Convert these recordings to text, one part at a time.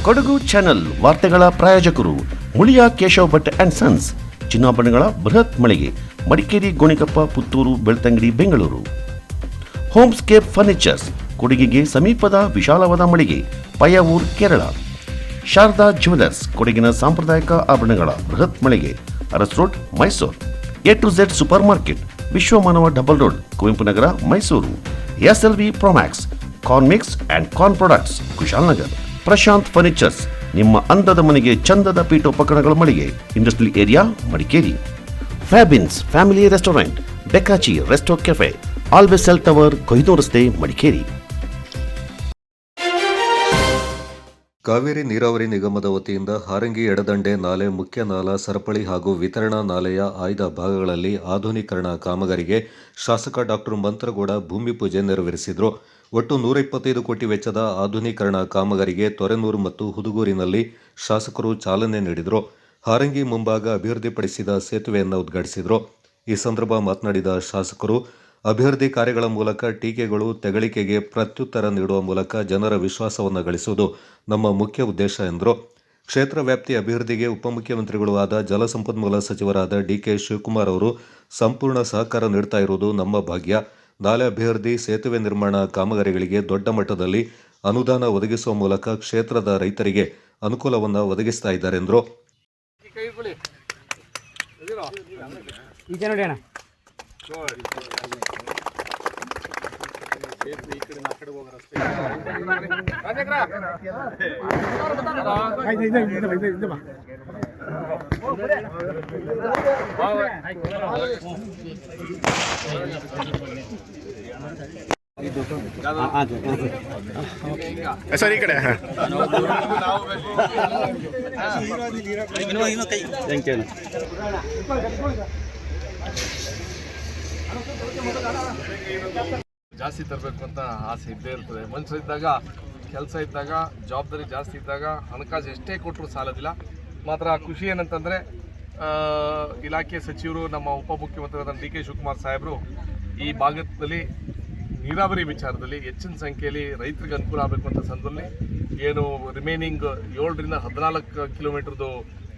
Kodagu channel ವಾರ್ತೆಗಳ ಪ್ರಾಯೋಜಕರು Muliya Keshav Bhat and sons, ಚಿನ್ನಾಭರಣಗಳ ಬೃಹತ್ ಮಳಿಗೆ, ಮಡಿಕೇರಿ, ಗೋಣಿಕೊಪ್ಪ, ಪುತ್ತೂರು, ಬೆಳ್ತಂಗಡಿ, ಬೆಂಗಳೂರು. ಹೋಮ್ಸ್ಕೇಪ್ ಫರ್ನಿಚರ್ಸ್, ಕೊಡಗಿಗೆ ಸಮೀಪದ ವಿಶಾಲವಾದ ಮಳಿಗೆ, ಪಯ್ಯಾವೂರ್, ಕೇರಳ. ಶಾರದಾ ಜ್ಯುವೆಲರ್ಸ್, ಕೊಡಗಿನ ಸಾಂಪ್ರದಾಯಿಕ ಆಭರಣಗಳ ಬೃಹತ್ ಮಳಿಗೆ, Aras road, Mysuru. A to Z super market, Vishwamanava double road, Kuvempu Nagara, Mysuru. SLV Promax, corn mix and corn products, Kushalnagar. Prashanth furnitures, ನಿಮ್ಮ ಅಂದದ ಮನೆಗೆ ಚಂದದ ಪೀಠೋಪಕರಣಗಳ ಮಳಿಗೆ, industrial area, Madikeri. Fabins family restaurant, ಬೆಕಾಚಿ resto cafe, always cell tower, Kohinoor ರಸ್ತೆ, ಮಡಿಕೇರಿ. ಕಾವೇರಿ ನೀರಾವರಿ ನಿಗಮದ ವತಿಯಿಂದ ಹಾರಂಗಿ ಎಡದಂಡೆ ನಾಲೆ, ಮುಖ್ಯ ನಾಲಾ, ಸರಪಳಿ ಹಾಗೂ ವಿತರಣಾ ನಾಲೆಯ ಆಯ್ದ ಭಾಗಗಳಲ್ಲಿ ಆಧುನೀಕರಣ ಕಾಮಗಾರಿಗೆ ಶಾಸಕ ಡಾಕ್ಟರ್ ಮಂತ್ರಗೌಡ ಭೂಮಿ ಪೂಜೆ ನೆರವೇರಿಸಿದರು. ಒಟ್ಟು 125 ಕೋಟಿ ವೆಚ್ಚದ ಆಧುನೀಕರಣ ಕಾಮಗಾರಿಗೆ ತೊರೆನೂರು ಮತ್ತು ಹುದುಗೂರಿನಲ್ಲಿ ಶಾಸಕರು ಚಾಲನೆ ನೀಡಿದರು. ಹಾರಂಗಿ ಮುಂಭಾಗ ಅಭಿವೃದ್ಧಿಪಡಿಸಿದ ಸೇತುವೆಯನ್ನು ಉದ್ಘಾಟಿಸಿದರು. ಈ ಸಂದರ್ಭ ಮಾತನಾಡಿದ ಶಾಸಕರು, ಅಭಿವೃದ್ಧಿ ಕಾರ್ಯಗಳ ಮೂಲಕ ಟೀಕೆಗಳು, ತೆಗಳಿಕೆಗೆ ಪ್ರತ್ಯುತ್ತರ ನೀಡುವ ಮೂಲಕ ಜನರ ವಿಶ್ವಾಸವನ್ನು ಗಳಿಸುವುದು ನಮ್ಮ ಮುಖ್ಯ ಉದ್ದೇಶ ಎಂದರು. ಕ್ಷೇತ್ರ ವ್ಯಾಪ್ತಿ ಅಭಿವೃದ್ಧಿಗೆ ಉಪಮುಖ್ಯಮಂತ್ರಿಗಳು ಆದ ಜಲಸಂಪನ್ಮೂಲ ಸಚಿವರಾದ DK ಶಿವಕುಮಾರ್ ಅವರು ಸಂಪೂರ್ಣ ಸಹಕಾರ ನೀಡುತ್ತಾ ಇರುವುದು ನಮ್ಮ ಭಾಗ್ಯ. ನಾಲೆ ಅಭಿವೃದ್ಧಿ, ಸೇತುವೆ ನಿರ್ಮಾಣ ಕಾಮಗಾರಿಗಳಿಗೆ ದೊಡ್ಡ ಮಟ್ಟದಲ್ಲಿ ಅನುದಾನ ಒದಗಿಸುವ ಮೂಲಕ ಕ್ಷೇತ್ರದ ರೈತರಿಗೆ ಅನುಕೂಲವನ್ನು ಒದಗಿಸ್ತಾ ಇದ್ದಾರೆ ಎಂದರು. ಸರ್ ಈ ಕಡೆ ಜಾಸ್ತಿ ತರಬೇಕು ಅಂತ ಆಸೆ ಇದ್ದೇ ಇರ್ತದೆ. ಮನುಷ್ಯರಿದ್ದಾಗ, ಕೆಲಸ ಇದ್ದಾಗ, ಜವಾಬ್ದಾರಿ ಜಾಸ್ತಿ ಇದ್ದಾಗ ಹಣಕಾಸು ಎಷ್ಟೇ ಕೊಟ್ಟರು ಸಾಲೋದಿಲ್ಲ. ಮಾತ್ರ ಖುಷಿ ಏನಂತಂದರೆ, ಇಲಾಖೆ ಸಚಿವರು, ನಮ್ಮ ಉಪಮುಖ್ಯಮಂತ್ರಿಯಾದ DK ಶಿವಕುಮಾರ್ ಸಾಹೇಬರು ಈ ಭಾಗದಲ್ಲಿ ನೀರಾವರಿ ವಿಚಾರದಲ್ಲಿ ಹೆಚ್ಚಿನ ಸಂಖ್ಯೆಯಲ್ಲಿ ರೈತರಿಗೆ ಅನುಕೂಲ ಆಗಬೇಕು ಅಂತ ಸಂದರ್ಭದಲ್ಲಿ ಏನು ರಿಮೈನಿಂಗ್ 7ರಿಂದ 14 ಕಿಲೋಮೀಟರ್ದು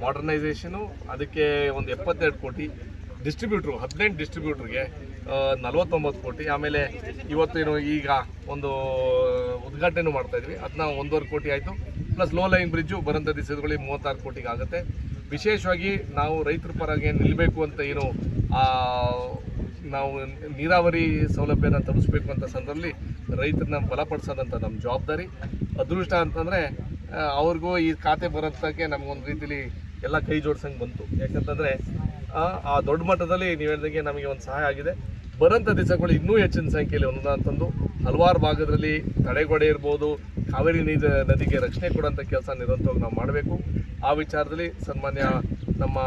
ಮಾಡರ್ನೈಸೇಷನು, ಅದಕ್ಕೆ ಒಂದು 72 ಕೋಟಿ, ಡಿಸ್ಟ್ರಿಬ್ಯೂಟ್ರು 18 ಡಿಸ್ಟ್ರಿಬ್ಯೂಟ್ರಿಗೆ 49 ಕೋಟಿ, ಆಮೇಲೆ ಇವತ್ತೇನು ಈಗ ಒಂದು ಉದ್ಘಾಟನೆ ಮಾಡ್ತಾಯಿದ್ವಿ, ಅದನ್ನ 1.5 ಕೋಟಿ ಆಯಿತು. ಪ್ಲಸ್ ಲೋ ಲೈನ್ ಬ್ರಿಡ್ಜು ಬರೋಂಥ ದಿವಸಗಳಿಗೆ 36 ಕೋಟಿಗೆ ಆಗುತ್ತೆ. ವಿಶೇಷವಾಗಿ ನಾವು ರೈತರ ಪರವಾಗಿ ನಿಲ್ಲಬೇಕು ಅಂತ ಏನು ನಾವು ನೀರಾವರಿ ಸೌಲಭ್ಯನ ತಲುಪಿಸ್ಬೇಕು ಅಂತ ಸಂದರ್ಭದಲ್ಲಿ ರೈತರನ್ನ ಬಲಪಡಿಸೋದಂಥ ನಮ್ಮ ಜವಾಬ್ದಾರಿ. ಅದೃಷ್ಟ ಅಂತಂದರೆ ಅವ್ರಿಗೂ ಈ ಖಾತೆ ಬರೋದಕ್ಕೆ ನಮಗೊಂದು ರೀತಿಲಿ ಎಲ್ಲ ಕೈ ಜೋಡ್ಸಂಗೆ ಬಂತು. ಯಾಕಂತಂದರೆ ಆ ದೊಡ್ಡ ಮಟ್ಟದಲ್ಲಿ ನೀವು ಹೇಳಿದಂಗೆ ನಮಗೆ ಒಂದು ಸಹಾಯ ಆಗಿದೆ. ಬರೋಂಥ ದಿವಸಗಳು ಇನ್ನೂ ಹೆಚ್ಚಿನ ಸಂಖ್ಯೆಯಲ್ಲಿ ಅನುದಾನ ತಂದು ಹಲವಾರು ಭಾಗದಲ್ಲಿ ತಡೆಗೋಡೆ ಇರ್ಬೋದು, ಕಾವೇರಿ ನದಿಗೆ ರಕ್ಷಣೆ ಕೊಡೋಂಥ ಕೆಲಸ ನಿರಂತರವಾಗಿ ನಾವು ಮಾಡಬೇಕು. ಆ ವಿಚಾರದಲ್ಲಿ ಸನ್ಮಾನ್ಯ ನಮ್ಮ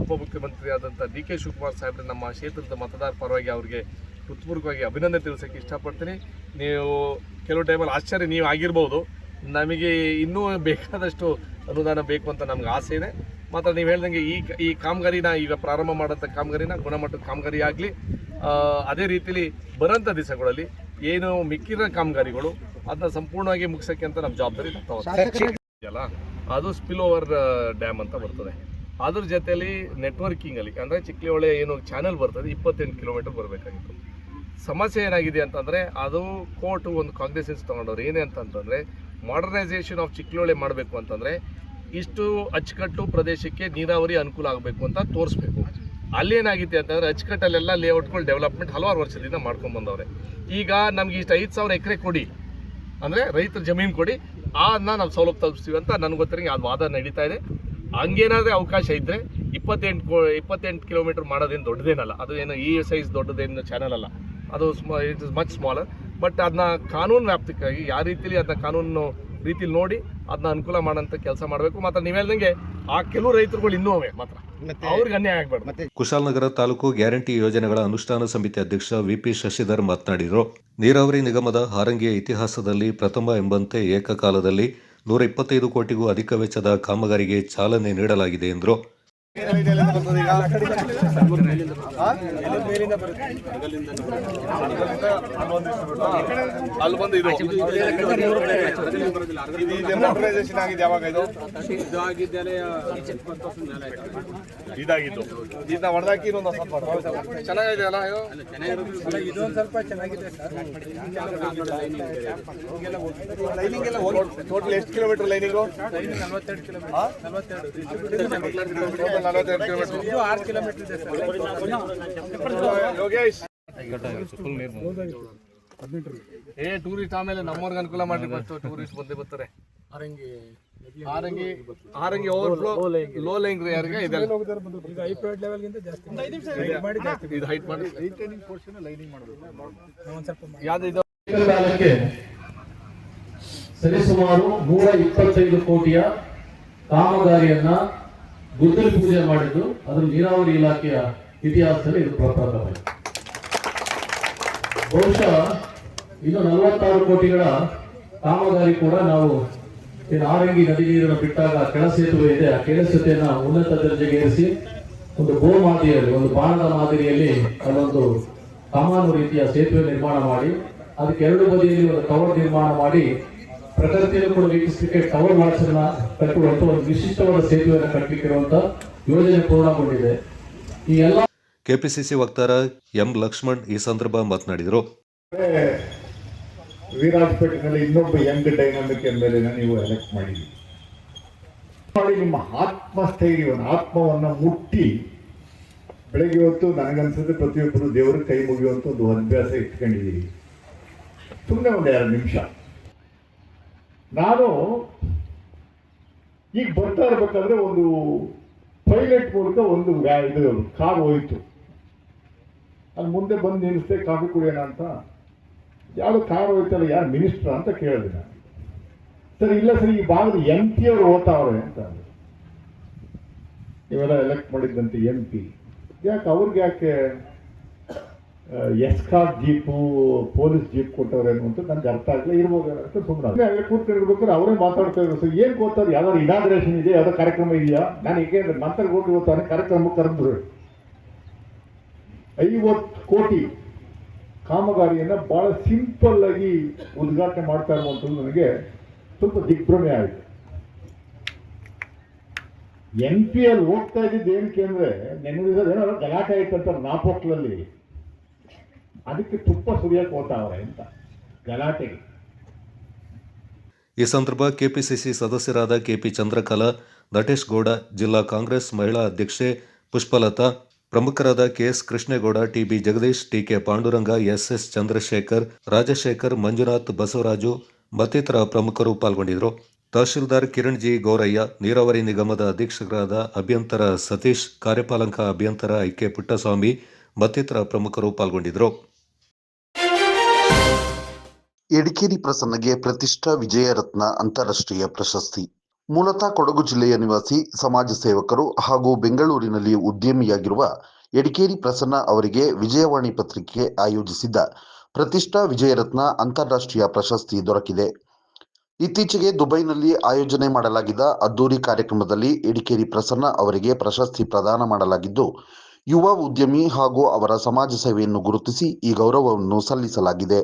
ಉಪಮುಖ್ಯಮಂತ್ರಿ ಆದಂಥ DK ಶಿವಕುಮಾರ್ ಸಾಹೇಬ್ರೆ ನಮ್ಮ ಕ್ಷೇತ್ರದ ಮತದಾರ ಪರವಾಗಿ ಅವರಿಗೆ ಹೃತ್ಪೂರ್ವಕವಾಗಿ ಅಭಿನಂದನೆ ತಿಳಿಸೋಕ್ಕೆ ಇಷ್ಟಪಡ್ತೀನಿ. ನೀವು ಕೆಲವು ಟೈಮಲ್ಲಿ ಆಶ್ಚರ್ಯ ನೀವು ಆಗಿರ್ಬೋದು, ನಮಗೆ ಇನ್ನೂ ಬೇಕಾದಷ್ಟು ಅನುದಾನ ಬೇಕು ಅಂತ ನಮ್ಗೆ ಆಸೆ ಇದೆ. ಮಾತ್ರ ನೀವು ಹೇಳ್ದಂಗೆ ಈ ಕಾಮಗಾರಿನ ಈಗ ಪ್ರಾರಂಭ ಮಾಡೋಂಥ ಕಾಮಗಾರಿನ ಗುಣಮಟ್ಟದ ಕಾಮಗಾರಿ ಆಗಲಿ. ಅದೇ ರೀತಿಲಿ ಬರೋಂಥ ದಿವಸಗಳಲ್ಲಿ ಏನು ಮಿಕ್ಕಿರೋ ಕಾಮಗಾರಿಗಳು ಅದನ್ನ ಸಂಪೂರ್ಣವಾಗಿ ಮುಗಿಸೋಕ್ಕೆ ಅಂತ ನಮ್ಮ ಜವಾಬ್ದಾರಿ ಅಲ್ಲ. ಅದು ಸ್ಪಿಲ್ ಓವರ್ ಡ್ಯಾಮ್ ಅಂತ ಬರ್ತದೆ. ಅದ್ರ ಜೊತೆಯಲ್ಲಿ ನೆಟ್ವರ್ಕಿಂಗಲ್ಲಿ ಅಂದರೆ ಚಿಕ್ಲಿಹೊಳೆ ಏನು ಚಾನಲ್ ಬರ್ತದೆ 28 ಕಿಲೋಮೀಟರ್ ಬರಬೇಕಾಗಿತ್ತು. ಸಮಸ್ಯೆ ಏನಾಗಿದೆ ಅಂತಂದರೆ, ಅದು ಕೋರ್ಟು ಒಂದು ಕಾಗ್ನಿಸೆನ್ಸ್ ತೊಗೊಂಡವ್ರು ಏನೇ ಅಂತಂತಂದರೆ, ಮಾಡರ್ನೈಸೇಷನ್ ಆಫ್ ಚಿಕ್ಲಿಹೊಳೆ ಮಾಡಬೇಕು ಅಂತಂದರೆ ಇಷ್ಟು ಅಚ್ಚುಕಟ್ಟು ಪ್ರದೇಶಕ್ಕೆ ನೀರಾವರಿ ಅನುಕೂಲ ಆಗಬೇಕು ಅಂತ ತೋರಿಸ್ಬೇಕು. ಅಲ್ಲೇನಾಗಿದೆ ಅಂತಂದರೆ, ಅಚ್ಚುಕಟ್ಟಲ್ಲೆಲ್ಲ ಲೇಔಟ್ಗಳು ಡೆವಲಪ್ಮೆಂಟ್ ಹಲವಾರು ವರ್ಷದಿಂದ ಮಾಡ್ಕೊಂಡು ಬಂದವ್ರೆ. ಈಗ ನಮ್ಗೆ ಇಷ್ಟು 5,000 ಎಕರೆ ಕೊಡಿ ಅಂದರೆ ರೈತರ ಜಮೀನು ಕೊಡಿ, ಅದನ್ನ ನಾವು ಸೌಲಭ್ಯ ತಲುಪಿಸ್ತೀವಿ ಅಂತ ನನಗೆ ಗೊತ್ತಿರಂಗೆ ಅದು ವಾದ ನಡೀತಾ ಇದೆ. ಹಂಗೇನಾದರೆ ಅವಕಾಶ ಇದ್ದರೆ 28 ಕಿಲೋಮೀಟರ್ ಮಾಡೋದೇನು ದೊಡ್ಡದೇನಲ್ಲ. ಅದು ಏನು ಈ ಸೈಜ್ ದೊಡ್ಡದೇನು ಚಾನಲ್ ಅಲ್ಲ, ಅದು it is much smaller. But ಅದನ್ನ ಕಾನೂನು ವ್ಯಾಪ್ತಿಗಾಗಿ ಯಾವ ರೀತಿಲಿ ಅದನ್ನ ಕಾನೂನು ರೀತಿಲಿ ನೋಡಿ ಅದನ್ನ ಅನುಕೂಲ ಮಾಡೋಂಥ ಕೆಲಸ ಮಾಡಬೇಕು. ಮಾತ್ರ ನೀವು ಹೇಳ್ದಂಗೆ ಆ ಕೆಲವು ರೈತರುಗಳು ಇನ್ನೂ ಅವೆ, ಮಾತ್ರ ಅವ್ರಿಗೆ ಅನ್ಯಾಯ ಆಗಬಾರ್ದು. ಕುಶಾಲನಗರ ತಾಲೂಕು ಗ್ಯಾರಂಟಿ ಯೋಜನೆಗಳ ಅನುಷ್ಠಾನ ಸಮಿತಿ ಅಧ್ಯಕ್ಷ VP ಶಶಿಧರ್ ಮಾತನಾಡಿದರು. ನೀರಾವರಿ ನಿಗಮದ ಹಾರಂಗಿಯ ಇತಿಹಾಸದಲ್ಲಿ ಪ್ರಥಮ ಎಂಬಂತೆ ಏಕಕಾಲದಲ್ಲಿ 125 ಕೋಟಿಗೂ ಅಧಿಕ ವೆಚ್ಚದ ಕಾಮಗಾರಿಗೆ ಚಾಲನೆ ನೀಡಲಾಗಿದೆ ಎಂದರು. ಅಲ್ಲಿ ಬಂದು ಇದು ಡೆಮಾಕ್ರೈಸೇಷನ್ ಆಗಿದೆ. ಯಾವಾಗ ಇದು ಇದಾಗಿದ್ದು ಇದನ್ನ ಹೊಡೆದಾಕಿ ಇನ್ನೊಂದು ಚೆನ್ನಾಗಿದೆ ಅಲ್ಲ ಇದೊಂದು ಸ್ವಲ್ಪ ಚೆನ್ನಾಗಿದೆ ಸರ್. ಟೋಟಲ್ ಎಷ್ಟು ಕಿಲೋಮೀಟರ್ ಲೈನಿಂಗು? 42 ಕಿಲೋಮೀಟರ್. 6 ಕಿಲೋಮೀಟರ್ ಇದೆ ಸರ್. ಯೋಗೇಶ್ ಟೂರಿಸ್ಟ್ ಆಮೇಲೆ ನಮ್ಮವ್ರಿಗೆ ಅನುಕೂಲ ಮಾಡಿ ಬರ್ತು. ಟೂರಿಸ್ಟ್ ಬಂದೇ ಬರ್ತಾರೆ. ಆರಂಗಿ ಓವರ್ಫ್ಲೋ ಲೋ ಲೈಂಗ್ ಯಾರಿಗೆ ಇದೆ ಇದು ಹೈಟ್ ಮಾಡಿ ಯಾವ್ದು ಸರಿಸುಮಾರು 125 ಕೋಟಿಯ ಕಾಮಗಾರಿಯನ್ನ ಗುದ್ದಲಿ ಪೂಜೆ ಮಾಡಿದ್ದು ಅದು ನೀರಾವರಿ ಇಲಾಖೆಯ ಇತಿಹಾಸದಲ್ಲಿ ಇದು ಪ್ರಪ್ರಥಮ. ಬಹುಶಃ ಇನ್ನು 46 ಕೋಟಿಗಳ ಕಾಮಗಾರಿ ಕೂಡ ನಾವು ಆರಂಗಿ ನದಿ ನೀರನ್ನು ಬಿಟ್ಟಾಗ ಕೆಳ ಸೇತುವೆ ಇದೆ, ಆ ಕೆಳ ಸೇತುವೆಯನ್ನ ಉನ್ನತ ದರ್ಜೆಗೆ ಏರಿಸಿ ಒಂದು ಗೋ ಮಾದರಿಯಲ್ಲಿ, ಒಂದು ಬಾಣದ ಮಾದರಿಯಲ್ಲಿ ಅಲ್ಲೊಂದು ಕಮಾನು ರೀತಿಯ ಸೇತುವೆ ನಿರ್ಮಾಣ ಮಾಡಿ ಅದಕ್ಕೆ ಎರಡು ಬದಿಯಲ್ಲಿ ಒಂದು ಟವರ್ ನಿರ್ಮಾಣ ಮಾಡಿ ಪ್ರಕೃತಿಯನ್ನು ಕೂಡ ವೀಕ್ಷಿಸಲಿಕ್ಕೆ ಟವರ್ ವಾಚನ್ನ ಕಟ್ಟುವಂತ ಒಂದು ವಿಶಿಷ್ಟವಾದ ಸೇತುವೆಯನ್ನು ಕಟ್ಟಲಿಕ್ಕಿರುವಂತ ಯೋಜನೆ ಪೂರ್ಣಗೊಂಡಿದೆ. ಈ ಎಲ್ಲ ಕೆಪಿಸಿಸಿ ವಕ್ತಾರ ಎಂ ಲಕ್ಷ್ಮಣ್ ಈ ಸಂದರ್ಭ ಮಾತನಾಡಿದರು. ವಿರಾಜಪೇಟೆನಲ್ಲಿ ಇನ್ನೊಬ್ಬ ಯಂಗ್ ಡೈನಾಮಿಕ್ ಎಮ್.ಎಲ್.ಎ ನೀವು ಎಲೆಕ್ಟ್ ಮಾಡಿದ್ದೀರಿ. ನಿಮ್ಮ ಆತ್ಮಸ್ಥೈರ್ಯವನ್ನು, ಆತ್ಮವನ್ನು ಮುಟ್ಟಿ ಬೆಳಗ್ಗೆ ಹೊತ್ತು ನನಗನ್ಸುತ್ತೆ ಪ್ರತಿಯೊಬ್ಬರು ದೇವರ ಕೈ ಮುಗಿಯುವಂಥ ಒಂದು ಅಭ್ಯಾಸ ಇಟ್ಕೊಂಡಿದ್ದೀರಿ. ಸುಮ್ಮನೆ ಒಂದು 2 ನಿಮಿಷ. ನಾನು ಈಗ ಬರ್ತಾ ಇರ್ಬೇಕಾದ್ರೆ ಒಂದು ಪೈಲಟ್ ಮೂಲಕ ಒಂದು ಇದು ಕಾರ್ ಹೋಯಿತು. ಅಲ್ಲಿ ಮುಂದೆ ಬಂದು ನಿಲ್ಲಿಸ್ದೆ ಕಾಫಿ ಕುಡಿಯೋಣ ಅಂತ. ಯಾವುದು ಕಾರ್ ಹೋಯ್ತಲ್ಲ, ಯಾರು ಮಿನಿಸ್ಟ್ರ ಅಂತ ಕೇಳಿದೆ ನಾನು. ಸರಿ ಇಲ್ಲ ಸರಿ, ಈ ಭಾಗದ MP ಅವರು ಓದ್ತಾವ್ರೆ ಅಂತ ಅಂದರು. ಇವೆಲ್ಲ ಎಲೆಕ್ಟ್ ಮಾಡಿದ್ದಂತೆ MP. ಯಾಕೆ ಅವ್ರಿಗೆ ಯಾಕೆ ಎಸ್ಕಾರ್ಟ್ ಜೀಪು, ಪೊಲೀಸ್ ಜೀಪ್ ಕೊಟ್ಟವ್ರೇನು ಅಂತ ನನಗೆ ಅರ್ಥ ಆಗಲಿಲ್ಲ. ಇರ್ಬೋದು ಅಂತ ಸುಮ್ಮನೆ ಅಲ್ಲೇ ಕೂತ್ಕೊಂಡಿರ್ಬೇಕಾದ್ರೆ ಅವರೇ ಮಾತಾಡ್ತಾ ಇದ್ರು. ಸರ್ ಏನು ಗೊತ್ತಾರೆ, ಯಾವ್ದಾದ್ರು ಇನಾಗ್ರೇಷನ್ ಇದೆ, ಯಾವ್ದೋ ಕಾರ್ಯಕ್ರಮ ಇದೆಯಾ? ನಾನು ಏಕೆಂದ್ರೆ ಮಂತ್ರಗೋಟಿ ಹೋಗ್ತಾನೆ ಕಾರ್ಯಕ್ರಮಕ್ಕೆ ಕರೆದ್ರು. 50 ಕೋಟಿ ಕಾಮಗಾರಿಯನ್ನು ಬಹಳ ಸಿಂಪಲ್ ಆಗಿ ಉದ್ಘಾಟನೆ ಮಾಡ್ತಾ ಇರುವಂಥದ್ದು ನನಗೆ ಸ್ವಲ್ಪ ದಿಗ್ಭ್ರಮೆ ಆಯಿತು. MP ಅಲ್ಲಿ ಹೋಗ್ತಾ ಇದ್ದಿದ್ದು ಏನಕ್ಕೆ ಅಂದರೆ, ನೆನಪಿಸೋದೇನೋ ಗಲಾಟೆ ಆಯ್ತಂತ ನಾಪೋಕ್ಲಲ್ಲಿ, ಅದಕ್ಕೆ ತುಪ್ಪ ಸುರಿಯಕ್ಕೆ ಹೋಗ್ತಾವ್ರೆ ಅಂತ ಗಲಾಟೆಗೆ. ಈ ಸಂದರ್ಭ ಕೆಪಿಸಿಸಿ ಸದಸ್ಯರಾದ ಕೆಪಿ ಚಂದ್ರಕಲಾ, ನಟೇಶ್ ಗೌಡ, ಜಿಲ್ಲಾ ಕಾಂಗ್ರೆಸ್ ಮಹಿಳಾ ಅಧ್ಯಕ್ಷೆ ಪುಷ್ಪಲತಾ, ಪ್ರಮುಖರಾದ K S Krishnegowda, T B Jagadish, T K Panduranga, S S Chandrashekar, Rajashekar, Manjunath, Basavaraju ಮತ್ತಿತರ ಪ್ರಮುಖರು ಪಾಲ್ಗೊಂಡಿದ್ದರು. ತಹಶೀಲ್ದಾರ್ ಕಿರಣ್ ಜಿ ಗೌರಯ್ಯ, ನೀರಾವರಿ ನಿಗಮದ ಅಧೀಕ್ಷಕರಾದ ಅಭಿಯಂತರ ಸತೀಶ್, ಕಾರ್ಯಪಾಲಕ ಅಭಿಯಂತರ ಐಕೆ ಪುಟ್ಟಸ್ವಾಮಿ ಮತ್ತಿತರ ಪ್ರಮುಖರು ಪಾಲ್ಗೊಂಡಿದ್ದರು. ಎಡಿಕೇರಿ ಪ್ರಸನ್ನಗೆ ಪ್ರತಿಷ್ಠಾ ವಿಜಯರತ್ನ ಅಂತಾರಾಷ್ಟ್ರೀಯ ಪ್ರಶಸ್ತಿ. ಮೂಲತಃ ಕೊಡಗು ಜಿಲ್ಲೆಯ ನಿವಾಸಿ, ಸಮಾಜ ಸೇವಕರು ಹಾಗೂ ಬೆಂಗಳೂರಿನಲ್ಲಿ ಉದ್ಯಮಿಯಾಗಿರುವ ಎಡಿಕೇರಿ ಪ್ರಸನ್ನ ಅವರಿಗೆ ವಿಜಯವಾಣಿ ಪತ್ರಿಕೆ ಆಯೋಜಿಸಿದ್ದ ಪ್ರತಿಷ್ಠಾ ವಿಜಯರತ್ನ ಅಂತಾರಾಷ್ಟ್ರೀಯ ಪ್ರಶಸ್ತಿ ದೊರಕಿದೆ. ಇತ್ತೀಚೆಗೆ ದುಬೈನಲ್ಲಿ ಆಯೋಜನೆ ಮಾಡಲಾಗಿದ್ದ ಅದ್ದೂರಿ ಕಾರ್ಯಕ್ರಮದಲ್ಲಿ ಎಡಿಕೇರಿ ಪ್ರಸನ್ನ ಅವರಿಗೆ ಪ್ರಶಸ್ತಿ ಪ್ರದಾನ ಮಾಡಲಾಗಿದ್ದು, ಯುವ ಉದ್ಯಮಿ ಹಾಗೂ ಅವರ ಸಮಾಜ ಸೇವೆಯನ್ನು ಗುರುತಿಸಿ ಈ ಗೌರವವನ್ನು ಸಲ್ಲಿಸಲಾಗಿದೆ.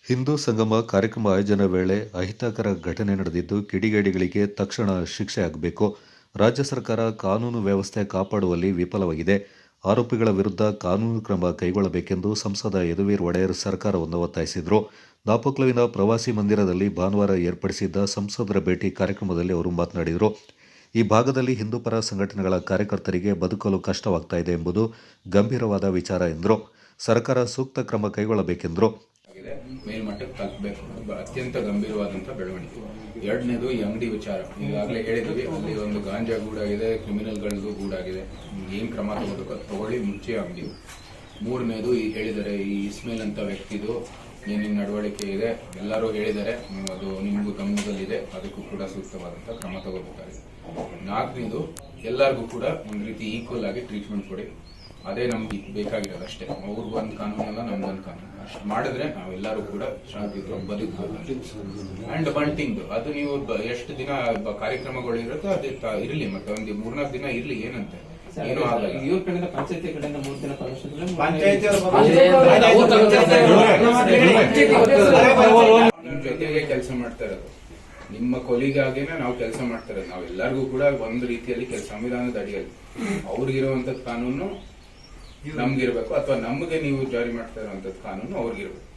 ಹಿಂದೂ ಸಂಗಮ ಕಾರ್ಯಕ್ರಮ ಆಯೋಜನೆ ವೇಳೆ ಅಹಿತಕರ ಘಟನೆ ನಡೆದಿದ್ದು, ಕಿಡಿಗೇಡಿಗಳಿಗೆ ತಕ್ಷಣ ಶಿಕ್ಷೆ ಆಗಬೇಕು. ರಾಜ್ಯ ಸರ್ಕಾರ ಕಾನೂನು ವ್ಯವಸ್ಥೆ ಕಾಪಾಡುವಲ್ಲಿ ವಿಫಲವಾಗಿದೆ. ಆರೋಪಿಗಳ ವಿರುದ್ಧ ಕಾನೂನು ಕ್ರಮ ಕೈಗೊಳ್ಳಬೇಕೆಂದು ಸಂಸದ ಯದುವೀರ್ ಒಡೆಯರ್ ಸರ್ಕಾರವನ್ನು ಒತ್ತಾಯಿಸಿದರು. ನಾಪೋಕ್ಲುವಿನ ಪ್ರವಾಸಿ ಮಂದಿರದಲ್ಲಿ ಭಾನುವಾರ ಏರ್ಪಡಿಸಿದ್ದ ಸಂಸದರ ಭೇಟಿ ಕಾರ್ಯಕ್ರಮದಲ್ಲಿ ಅವರು ಮಾತನಾಡಿದರು. ಈ ಭಾಗದಲ್ಲಿ ಹಿಂದೂಪರ ಸಂಘಟನೆಗಳ ಕಾರ್ಯಕರ್ತರಿಗೆ ಬದುಕಲು ಕಷ್ಟವಾಗ್ತಾ ಇದೆ ಎಂಬುದು ಗಂಭೀರವಾದ ವಿಚಾರ ಎಂದರು. ಸರ್ಕಾರ ಸೂಕ್ತ ಕ್ರಮ ಕೈಗೊಳ್ಳಬೇಕೆಂದರು. ಮೇಲ್ಮಟ್ಟಕ್ಕೆ ತಲುಪಬೇಕು ಅನ್ನೋದು ಅತ್ಯಂತ ಗಂಭೀರವಾದಂಥ ಬೆಳವಣಿಗೆ. ಎರಡನೇದು ಈ ಅಂಗಡಿ ವಿಚಾರ, ಈಗಾಗಲೇ ಹೇಳಿದ್ವಿ, ಅಲ್ಲಿ ಒಂದು ಗಾಂಜಾ ಗೂಡಾಗಿದೆ, ಕ್ರಿಮಿನಲ್ಗಳದ್ದು ಗೂಡಾಗಿದೆ. ಏನು ಕ್ರಮ ತಗೋಬೇಕು ಅದು ತಗೊಳ್ಳಿ, ಮುಚ್ಚಿ ಅಂಗಡಿ. ಮೂರನೇದು ಈ ಹೇಳಿದರೆ ಈ ಇಸ್ಮೇಲ್ ಅಂತ ವ್ಯಕ್ತಿದು ಏನೇನು ನಡವಳಿಕೆ ಇದೆ ಎಲ್ಲರೂ ಹೇಳಿದ್ದಾರೆ, ಅದು ನಿಮಗೂ ಗಮನದಲ್ಲಿದೆ, ಅದಕ್ಕೂ ಕೂಡ ಸೂಕ್ತವಾದಂಥ ಕ್ರಮ ತಗೋಬೇಕಾಗಿದೆ. ನಾಲ್ಕನೇದು ಎಲ್ಲರಿಗೂ ಕೂಡ ಒಂದು ರೀತಿ ಈಕ್ವಲ್ ಆಗಿ ಟ್ರೀಟ್ಮೆಂಟ್ ಕೊಡಿ. ಅದೇ ನಮ್ಗೆ ಬೇಕಾಗಿರೋದು ಅಷ್ಟೇ. ಅವ್ರಿಗೆ ಒಂದು ಕಾನೂನು ಅಲ್ಲ, ನಮ್ಗೊಂದು ಕಾನೂನು. ಅಷ್ಟು ಮಾಡಿದ್ರೆ ನಾವೆಲ್ಲರೂ ಕೂಡ ಶಾಂತಿಯುತವಾಗಿ ಬದುಕಬಹುದು. ಅಂಡ್ ಒನ್ ಥಿಂಗ್, ಅದು ನೀವು ಎಷ್ಟು ದಿನ ಕಾರ್ಯಕ್ರಮಗಳು ಇರುತ್ತೆ ಅದೇ ಇರ್ಲಿ, ಮತ್ತೆ ಒಂದು 3-4 ದಿನ ಇರ್ಲಿ, ಏನಂತೆ ಏನೂ ಆಗಲ್ಲ. ಇವ್ರ ಕಡೆಯಿಂದ ಪಂಚಾಯತಿ ಕಡೆಯಿಂದ 3 ದಿನ ಪರ್ಮಿಷನ್ ನಿಮ್ ಜೊತೆಗೆ ಕೆಲಸ ಮಾಡ್ತಾ ಇರೋದು, ನಿಮ್ಮ ಕೊಲಿಗಾಗೇನೆ ನಾವು ಕೆಲಸ ಮಾಡ್ತಾ ಇರೋದು. ನಾವೆಲ್ಲರಿಗೂ ಕೂಡ ಒಂದು ರೀತಿಯಲ್ಲಿ ಸಂವಿಧಾನದ ಅಡಿಯಲ್ಲಿ ಅವ್ರಿಗಿರುವಂತದ್ದು ಕಾನೂನು ನಮ್ಗಿರ್ಬೇಕು, ಅಥವಾ ನಮಗೆ ನೀವು ಜಾರಿ ಮಾಡ್ತಾ ಇರುವಂತದ್ದು ಕಾನೂನು ಅವ್ರಿಗಿರ್ಬೇಕು.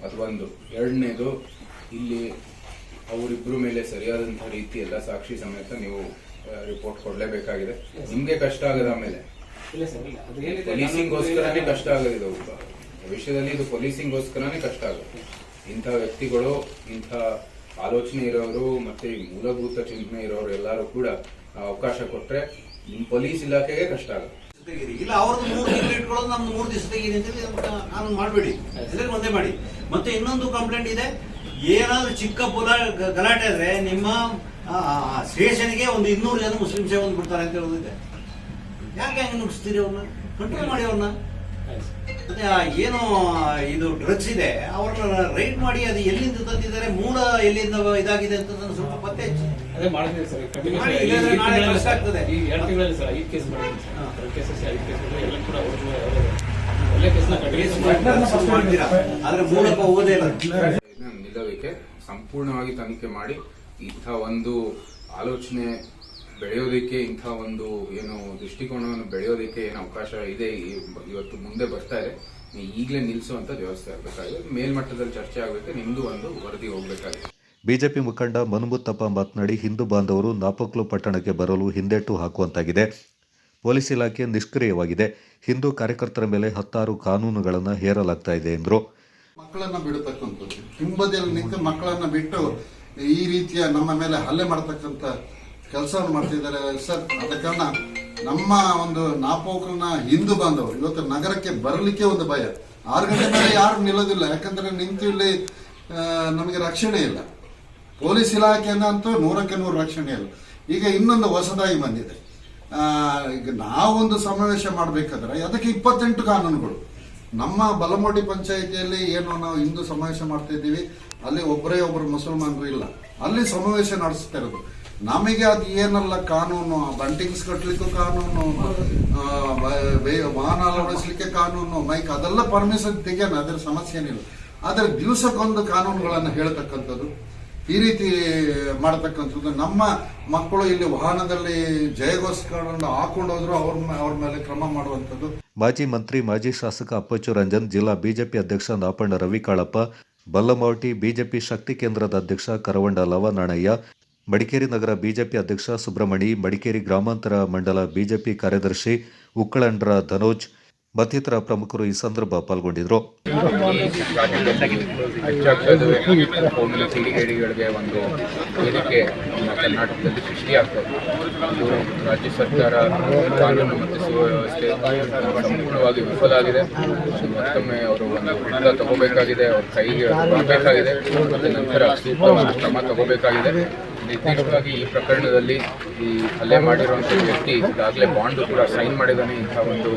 ಅದು ಒಂದು. ಎರಡನೇದು, ಇಲ್ಲಿ ಅವರಿಬ್ರು ಮೇಲೆ ಸರಿಯಾದಂತಹ ರೀತಿ ಎಲ್ಲ ಸಾಕ್ಷಿ ಸಮೇತ ನೀವು ರಿಪೋರ್ಟ್ ಕೊಡ್ಲೇಬೇಕಾಗಿದೆ. ನಿಮ್ಗೆ ಕಷ್ಟ ಆಗದ ಆಮೇಲೆ ಪೊಲೀಸಿಂಗ್ಗೋಸ್ಕರನೇ ಕಷ್ಟ ಆಗೋದಿದೆ. ಭವಿಷ್ಯದಲ್ಲಿ ಇದು ಪೊಲೀಸಿಂಗ್ಗೋಸ್ಕರನೇ ಕಷ್ಟ ಆಗುತ್ತೆ. ಇಂಥ ವ್ಯಕ್ತಿಗಳು, ಇಂಥ ಆಲೋಚನೆ ಇರೋರು, ಮತ್ತೆ ಮೂಲಭೂತ ಚಿಂತನೆ ಇರೋರು ಎಲ್ಲರೂ ಕೂಡ ಅವಕಾಶ ಕೊಟ್ರೆ ನಿಮ್ ಪೊಲೀಸ್ ಇಲಾಖೆಗೆ ಕಷ್ಟ ಆಗುತ್ತೆ. ಇಲ್ಲ, ಅವ್ರದ್ದು 3 ತಿಂಗಳು ಇಟ್ಕೊಳ್ಳೋದು, ನಮ್ದು 3 ದಿವಸ ತೆಗೀರಿ ಅಂತೇಳಿ ಕಾನೂನು ಮಾಡಬೇಡಿ, ಎಲ್ಲರಿಗೂ ಒಂದೇ ಮಾಡಿ. ಮತ್ತೆ ಇನ್ನೊಂದು ಕಂಪ್ಲೇಂಟ್ ಇದೆ, ಏನಾದ್ರೂ ಚಿಕ್ಕ ಗಲಾಟೆ ಆದ್ರೆ ನಿಮ್ಮ ಸ್ಟೇಷನ್ಗೆ ಒಂದು 200 ಜನ ಮುಸ್ಲಿಮ್ಸೇ ಬಂದ್ಬಿಡ್ತಾರೆ ಅಂತ ಹೇಳೋದಿದೆ. ಯಾಕೆ ಹಂಗೆ ನುಗ್ಸ್ತೀರಿ ಅವ್ರನ್ನ? ಕಂಟ್ರೋಲ್ ಮಾಡಿ ಅವ್ರನ್ನ. ಮತ್ತೆ ಏನು ಇದು ಡ್ರಗ್ಸ್ ಇದೆ, ಅವ್ರನ್ನ ರೈಡ್ ಮಾಡಿ ಅದು ಎಲ್ಲಿಂದ ತಂದಿದ್ದಾರೆ, ಮೂಲ ಎಲ್ಲಿಂದ ಇದಾಗಿದೆ ಅಂತ ಸ್ವಲ್ಪ ಪತ್ತೆ ಹಚ್ಚಿ. ಅದೇ ಮಾಡಿದ್ವಿ ಸರ್. ಕಷ್ಟ ಆಗ್ತದೆ. ಈ 2 ತಿಂಗಳಲ್ಲಿ ಸರ್ 5 ಕೇಸ್ ಮಾಡಿದ್ವಿ ಸರ್. ಕೇಸಸ್ 5 ಕೇಸ್ ಎಲ್ಲ ಕೂಡ ಒಳ್ಳೆ ಕೇಸ್ನ ಮಾಡ್ತೀರಾ, ಆದ್ರೆ ಮೂಲಕ ಹೋಗೋದೇ ಇಲ್ಲ. ನಿಲ್ಲೋದಕ್ಕೆ ಸಂಪೂರ್ಣವಾಗಿ ತನಿಖೆ ಮಾಡಿ ಇಂಥ ಒಂದು ಆಲೋಚನೆ ಬೆಳೆಯೋದಕ್ಕೆ, ಇಂಥ ಒಂದು ಏನು ದೃಷ್ಟಿಕೋನವನ್ನು ಬೆಳೆಯೋದಕ್ಕೆ ಏನು ಅವಕಾಶ ಇದೆ ಇವತ್ತು ಮುಂದೆ ಬರ್ತಾ ಇದೆ, ಈಗಲೇ ನಿಲ್ಲಿಸುವಂತ ವ್ಯವಸ್ಥೆ ಆಗಬೇಕಾಗಿದೆ. ಮೇಲ್ಮಟ್ಟದಲ್ಲಿ ಚರ್ಚೆ ಆಗಬೇಕು, ನಿಮ್ದು ಒಂದು ವರದಿ ಹೋಗ್ಬೇಕಾಗಿದೆ. ಬಿಜೆಪಿ ಮುಖಂಡ ಮನುಮುತ್ತಪ್ಪ ಮಾತನಾಡಿ, ಹಿಂದೂ ಬಾಂಧವರು ನಾಪಕ್ಲು ಪಟ್ಟಣಕ್ಕೆ ಬರಲು ಹಿಂದೇಟು ಹಾಕುವಂತಾಗಿದೆ. ಪೊಲೀಸ್ ಇಲಾಖೆ ನಿಷ್ಕ್ರಿಯವಾಗಿದೆ. ಹಿಂದೂ ಕಾರ್ಯಕರ್ತರ ಮೇಲೆ 10 ಕಾನೂನುಗಳನ್ನು ಹೇರಲಾಗ್ತಾ ಇದೆ ಎಂದರು. ಮಕ್ಕಳನ್ನ ಬಿಡತಕ್ಕಂಥದ್ದು, ಹಿಂಬದಿಯಲ್ಲಿ ನಿಂತು ಮಕ್ಕಳನ್ನ ಬಿಟ್ಟು ಈ ರೀತಿಯ ನಮ್ಮ ಮೇಲೆ ಹಲ್ಲೆ ಮಾಡತಕ್ಕಂಥ ಕೆಲಸವನ್ನು ಮಾಡ್ತಿದ್ದಾರೆ ಸರ್. ಆದ ಕಾರಣ ನಮ್ಮ ಒಂದು ನಾಪೋಕಲ್ನ ಹಿಂದೂ ಬಾಂಧವರು ಇವತ್ತು ನಗರಕ್ಕೆ ಬರಲಿಕ್ಕೆ ಒಂದು ಭಯ. 6 ಗಂಟೆ ಮೇಲೆ ಯಾರು ನಿಲ್ಲೋದಿಲ್ಲ, ಯಾಕಂದ್ರೆ ನಿಂತು ಇಲ್ಲಿ ನಮಗೆ ರಕ್ಷಣೆ ಇಲ್ಲ. ಪೊಲೀಸ್ ಇಲಾಖೆಯಿಂದ ಅಂತೂ 100ಕ್ಕೆ 100 ರಕ್ಷಣೆ ಇಲ್ಲ. ಈಗ ಇನ್ನೊಂದು ಹೊಸದಾಗಿ ಬಂದಿದೆ, ಈಗ ನಾವೊಂದು ಸಮಾವೇಶ ಮಾಡಬೇಕಾದ್ರೆ ಅದಕ್ಕೆ 28 ಕಾನೂನುಗಳು. ನಮ್ಮ ಬಲಮೋಡಿ ಪಂಚಾಯಿತಿಯಲ್ಲಿ ಏನು ನಾವು ಹಿಂದೂ ಸಮಾವೇಶ ಮಾಡ್ತಾ ಇದ್ದೀವಿ, ಅಲ್ಲಿ ಒಬ್ಬರು ಮುಸಲ್ಮಾನರು ಇಲ್ಲ, ಅಲ್ಲಿ ಸಮಾವೇಶ ನಡೆಸ್ತಾ ಇರೋದು. ನಮಗೆ ಅದು ಏನಲ್ಲ ಕಾನೂನು, ಬಂಟಿಂಗ್ಸ್ ಕಟ್ಟಲಿಕ್ಕೂ ಕಾನೂನು, ವಾಹನ ಅಳವಡಿಸ್ಲಿಕ್ಕೆ ಕಾನೂನು, ಮೈಕ್ ಅದೆಲ್ಲ ಪರ್ಮಿಷನ್ ತೆಗೆಯೋಣ, ಅದರ ಸಮಸ್ಯೆ ಏನಿಲ್ಲ. ಆದರೆ ದಿವಸಕ್ಕೊಂದು ಕಾನೂನುಗಳನ್ನು ಹೇಳ್ತಕ್ಕಂಥದ್ದು, ಈ ರೀತಿ ಮಾಡತಕ್ಕಂಥದ್ದು. ನಮ್ಮ ಮಕ್ಕಳು ಇಲ್ಲಿ ವಾಹನದಲ್ಲಿ ಜಯಘೋಷಗಳನ್ನು ಹಾಕೊಂಡು ಹೋದ್ರು ಅವ್ರ ಮೇಲೆ ಕ್ರಮ ಮಾಡುವಂಥದ್ದು. ಮಾಜಿ ಮಂತ್ರಿ, ಮಾಜಿ ಶಾಸಕ ಅಪ್ಪಚ್ಚು ರಂಜನ್, ಜಿಲ್ಲಾ ಬಿಜೆಪಿ ಅಧ್ಯಕ್ಷ ನಾಪಣ್ಣ ರವಿಕಾಳಪ್ಪ, ಬಲ್ಲಮಾವಟಿ ಬಿಜೆಪಿ ಶಕ್ತಿ ಕೇಂದ್ರದ ಅಧ್ಯಕ್ಷ ಕರವಂಡ ಲವನಾಣಯ್ಯ, ಮಡಿಕೇರಿ ನಗರ ಬಿಜೆಪಿ ಅಧ್ಯಕ್ಷ ಸುಬ್ರಹ್ಮಣಿ, ಮಡಿಕೇರಿ ಗ್ರಾಮಾಂತರ ಮಂಡಲ ಬಿಜೆಪಿ ಕಾರ್ಯದರ್ಶಿ ಉಕ್ಕಳಂಡ್ರ ಧನೋಜ್ ಮತ್ತಿತರ ಪ್ರಮುಖರು ಈ ಸಂದರ್ಭ ಪಾಲ್ಗೊಂಡಿದ್ದರು. ಹೋಮ್ಲಿ ಕಿಡಿಗೇಡಿಗಳಿಗೆ ಒಂದು ವೇದಿಕೆ ನಮ್ಮ ಕರ್ನಾಟಕದಲ್ಲಿ ಸೃಷ್ಟಿಯಾಗ್ತದೆ. ರಾಜ್ಯ ಸರ್ಕಾರ ಕಾನೂನು ಮತ್ತು ಸುವ್ಯವಸ್ಥೆ ಸಂಪೂರ್ಣವಾಗಿ ವಿಫಲ ಆಗಿದೆ. ಮತ್ತೊಮ್ಮೆ ಅವರು ಒಂದು ಹಿಡಿತ ತಗೋಬೇಕಾಗಿದೆ, ಅವ್ರ ಕೈಗೆ ಬರಬೇಕಾಗಿದೆ, ಮತ್ತು ನಂತರ ಸೂಕ್ತ ಕ್ರಮ ತಗೋಬೇಕಾಗಿದೆ. ನಿರ್ದಿಷ್ಟವಾಗಿ ಈ ಪ್ರಕರಣದಲ್ಲಿ ಈ ಹಲ್ಲೆ ಮಾಡಿರುವಂಥ ವ್ಯಕ್ತಿ ಈಗಾಗಲೇ ಬಾಂಡ್ ಕೂಡ ಸೈನ್ ಮಾಡಿದ್ದಾನೆ. ಇಂಥ ಒಂದು